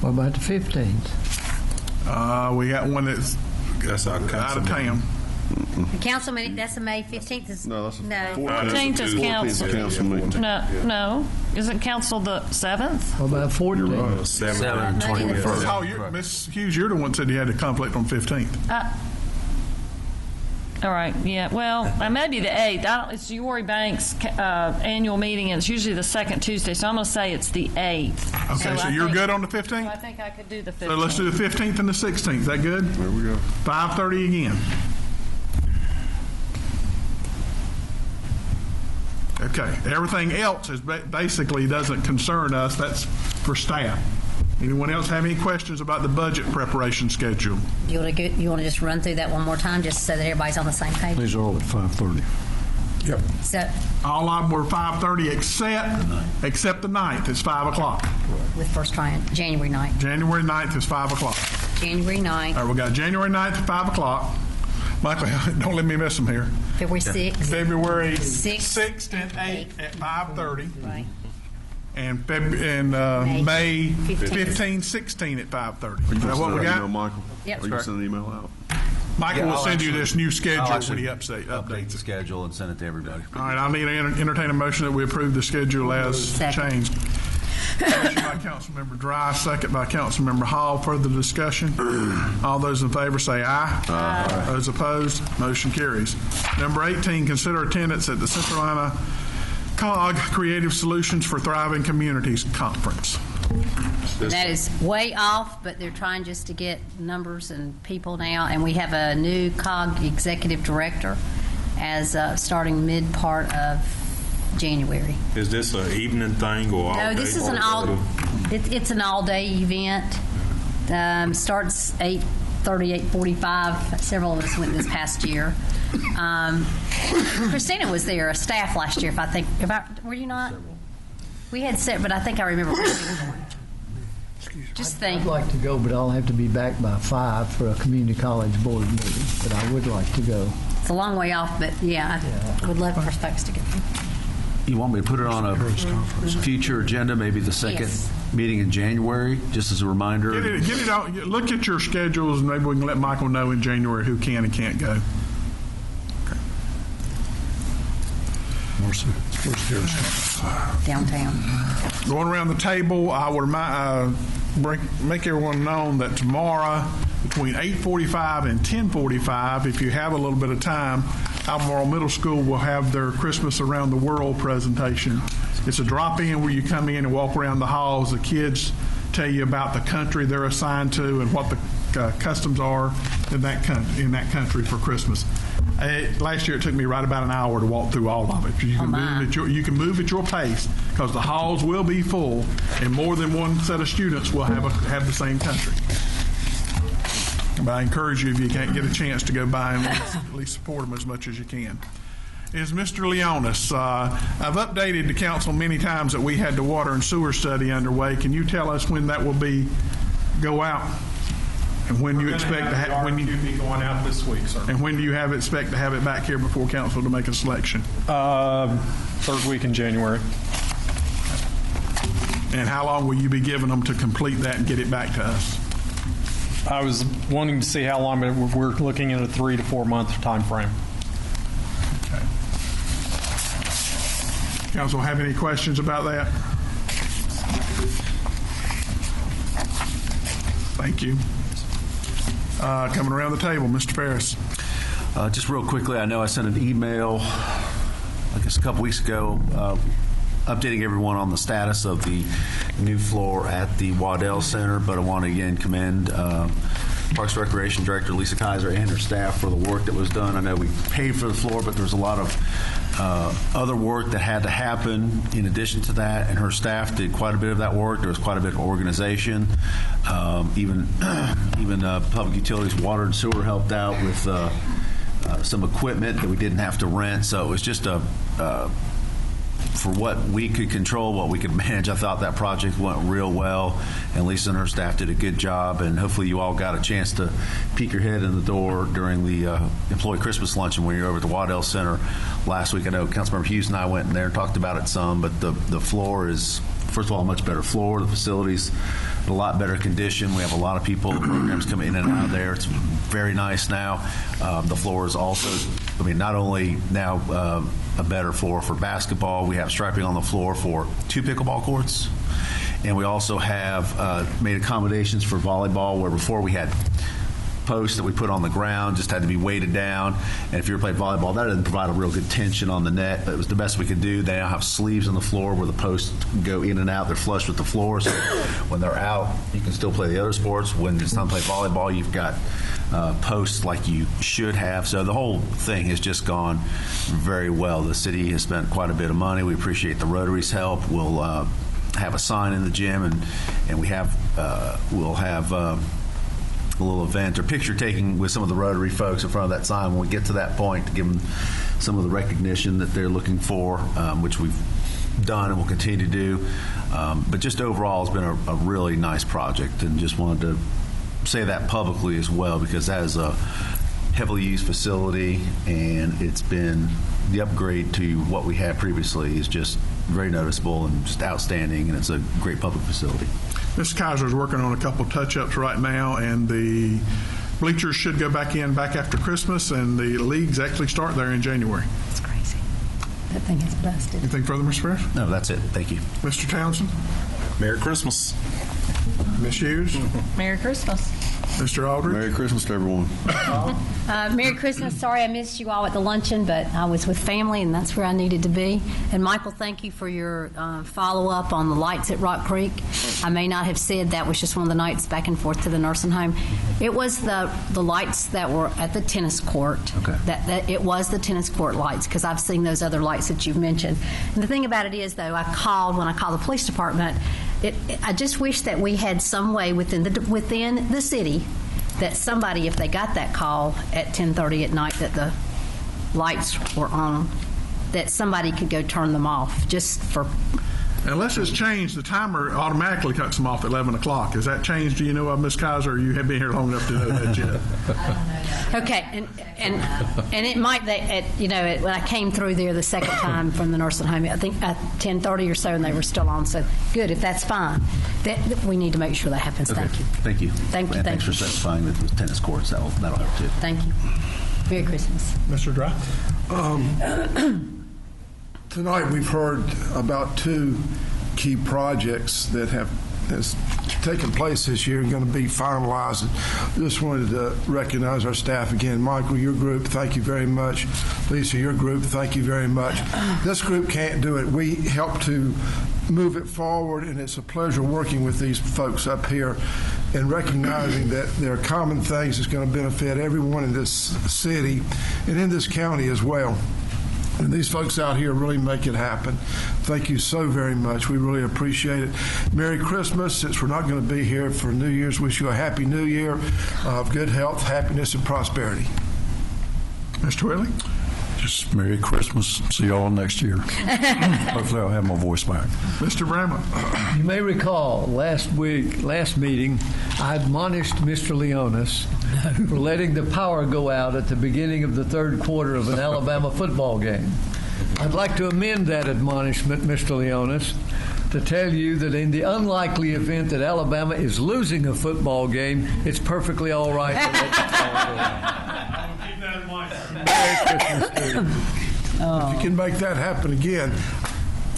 What about the 15th? We got one that's our out of town. The council meeting, that's the May 15th? No, that's the 14th is council. meeting. No. Isn't council the 7th? What about 14th? 7 and 21st. Oh, Ms. Hughes, you're the one that said you had a conflict on 15th. All right, yeah. Well, maybe the 8th. It's Uri Banks' annual meeting, and it's usually the second Tuesday, so I'm going to say it's the 8th. Okay, so you're good on the 15th? I think I could do the 15th. So let's do the 15th and the 16th. Is that good? There we go. 5:30 again. Okay, everything else is basically doesn't concern us. That's for staff. Anyone else have any questions about the budget preparation schedule? You want to just run through that one more time, just so that everybody's on the same page? These are all at 5:30. Yep. So, all of them were 5:30 except the 9th. It's 5 o'clock. with first trying, January 9th. January 9th is 5 o'clock. January 9th. All right, we got January 9th at 5 o'clock. Michael, don't let me miss them here. February 6th. February 6th 6th and 8th at 5:30. Right. And May 15, 16 at 5:30. Is that what we got? Michael? Yep. Are you going to send an email out? Michael will send you this new schedule I'll when he update updates the it. schedule and send it to everybody. All right, I'll need to entertain a motion that we approve the schedule as Second. changed. Motion by Councilmember Dry, second by Councilmember Hall. Further discussion? All those in favor say aye. Aye. Those opposed, motion carries. Number 18, consider attendance at the Central Carolina COG Creative Solutions for Thriving Communities Conference. That is way off, but they're trying just to get numbers and people now. And we have a new COG executive director as starting mid part of January. Is this an evening thing or all No, day? this is it's an all-day event. Starts 8:30, 8:45. Several of us went this past year. Christina was there, a staff last year, were you not? We had but I think I remember Christina going. Just think. I'd like to go, but I'll have to be back by 5 for a community college board meeting. But I would like to go. It's a long way off, but yeah, I would love for folks to get there. You want me to put it on a future agenda, maybe the second meeting in January, just as a reminder? Get it out. Look at your schedules, and maybe we can let Michael know in January who can and can't go. Downtown. Going around the table, I would make everyone known that tomorrow between 8:45 and 10:45, if you have a little bit of time, Albemarle Middle School will have their Christmas Around the World presentation. It's a drop-in where you come in and walk around the halls. The kids tell you about the country they're assigned to and what the customs are in that country for Christmas. Last year it took me right about an hour to walk through all of it. You can move at your pace because the halls will be full and more than one set of students will have the same country. But I encourage you, if you can't get a chance, to go by and at least support them as much as you can. Is Mr. Leonis. I've updated the council many times that we had the water and sewer study underway. Can you tell us when that will go out? And when you expect to have be going out this week, sir. And when do you expect to have it back here before council to make a selection? Third week in January. And how long will you be giving them to complete that and get it back to us? I was wanting to see how long, but we're looking at a 3 to 4 month time frame. Council have any questions about that? Thank you. Coming around the table, Mr. Ferris. Just real quickly, I know I sent an email, I guess a couple weeks ago, updating everyone on the status of the new floor at the Waddell Center, but I want to again commend Parks and Recreation Director Lisa Kaiser and her staff for the work that was done. I know we paid for the floor, but there was a lot of other work that had to happen in addition to that, and her staff did quite a bit of that work. There was quite a bit of organization. Even Public Utilities, Water and Sewer helped out with some equipment that we didn't have to rent. So it was just for what we could control, what we could manage. I thought that project went real well, and Lisa and her staff did a good job, and hopefully you all got a chance to peek your head in the door during the employee Christmas luncheon when you were over at the Waddell Center last week. I know Councilmember Hughes and I went in there and talked about it some, but the floor is, first of all, a much better floor. The facility's in a lot better condition. We have a lot of people, programs coming in and out of there. It's very nice now. The floor is also, not only now a better floor for basketball, we have striping on the floor for 2 pickleball courts. And we also have made accommodations for volleyball, where before we had posts that we put on the ground, just had to be weighted down. And if you ever played volleyball, that doesn't provide a real good tension on the net, but it was the best we could do. They now have sleeves on the floor where the posts go in and out. They're flush with the floor, so when they're out, you can still play the other sports. When it's time to play volleyball, you've got posts like you should have. So the whole thing has just gone very well. The city has spent quite a bit of money. We appreciate the Rotary's help. We'll have a sign in the gym, and we'll have a little event or picture taking with some of the Rotary folks in front of that sign when we get to that point, to give them some of the recognition that they're looking for, which we've done and will continue to do. But just overall, it's been a really nice project, and just wanted to say that publicly as well, because that is a heavily used facility, and it's been the upgrade to what we had previously is just very noticeable and just outstanding, and it's a great public facility. Mr. Kaiser is working on a couple touch-ups right now, and the bleachers should go back after Christmas, and the leagues actually start there in January. It's crazy. That thing is busted. Anything further, Mr. Ferris? No, that's it. Thank you. Mr. Townsend? Merry Christmas. Ms. Hughes? Merry Christmas. Mr. Aldridge? Merry Christmas to everyone. Merry Christmas. Sorry I missed you all at the luncheon, but I was with family, and that's where I needed to be. And Michael, thank you for your follow-up on the lights at Rock Creek. I may not have said that was just one of the nights back and forth to the nursing home. It was the lights that were at the tennis court. Okay. That it was the tennis court lights, because I've seen those other lights that you've mentioned. And the thing about it is, though, when I called the police department, I just wish that we had some way within the city that somebody, if they got that call at 10:30 at night that the lights were on, that somebody could go turn them off, just for. Unless it's changed, the timer automatically cuts them off at 11 o'clock. Is that changed? Do you know of, Ms. Kaiser? Or you have been here long enough to know that yet? Okay, and it might when I came through there the second time from the nursing home, I think at 10:30 or so, and they were still on. So good, if that's fine. That we need to make sure that happens. Okay. Thank you. Thank you. Thank Thanks you. for specifying that with tennis courts. That'll help too. Thank you. Merry Christmas. Mr. Dry? Tonight we've heard about 2 key projects that has taken place this year and going to be finalized. Just wanted to recognize our staff again. Michael, your group, thank you very much. Lisa, your group, thank you very much. This group can't do it. We help to move it forward, and it's a pleasure working with these folks up here and recognizing that there are common things that's going to benefit everyone in this city and in this county as well. And these folks out here really make it happen. Thank you so very much. We really appreciate it. Merry Christmas. Since we're not going to be here for New Year's, wish you a happy New Year of good health, happiness, and prosperity. Mr. Whitley? Just Merry Christmas. See you all next year. Hopefully I'll have my voice back. Mr. Bramlett? You may recall last meeting, I admonished Mr. Leonis for letting the power go out at the beginning of the third quarter of an Alabama football game. I'd like to amend that admonishment, Mr. Leonis, to tell you that in the unlikely event that Alabama is losing a football game, it's perfectly all right to let the power go out. Keep that in mind. Merry Christmas to you. If you can make that happen again,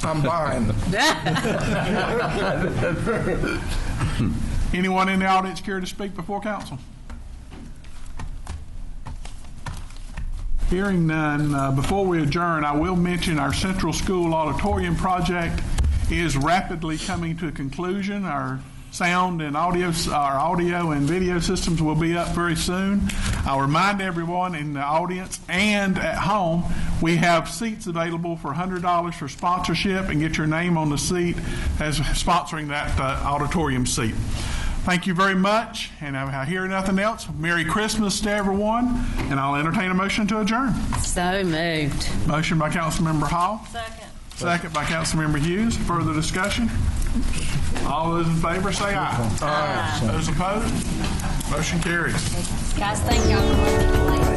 I'm buying. Anyone in the audience care to speak before council? Hearing none, before we adjourn, I will mention our Central School Auditorium project is rapidly coming to a conclusion. Our sound and audio and video systems will be up very soon. I'll remind everyone in the audience and at home, we have seats available for $100 for sponsorship, and get your name on the seat as sponsoring that auditorium seat. Thank you very much, and I hear nothing else. Merry Christmas to everyone, and I'll entertain a motion to adjourn. So moved. Motion by Councilmember Hall. Second. Second by Councilmember Hughes. Further discussion? All those in favor say aye. Aye. Those opposed? Motion carries. Guys, thank y'all for listening.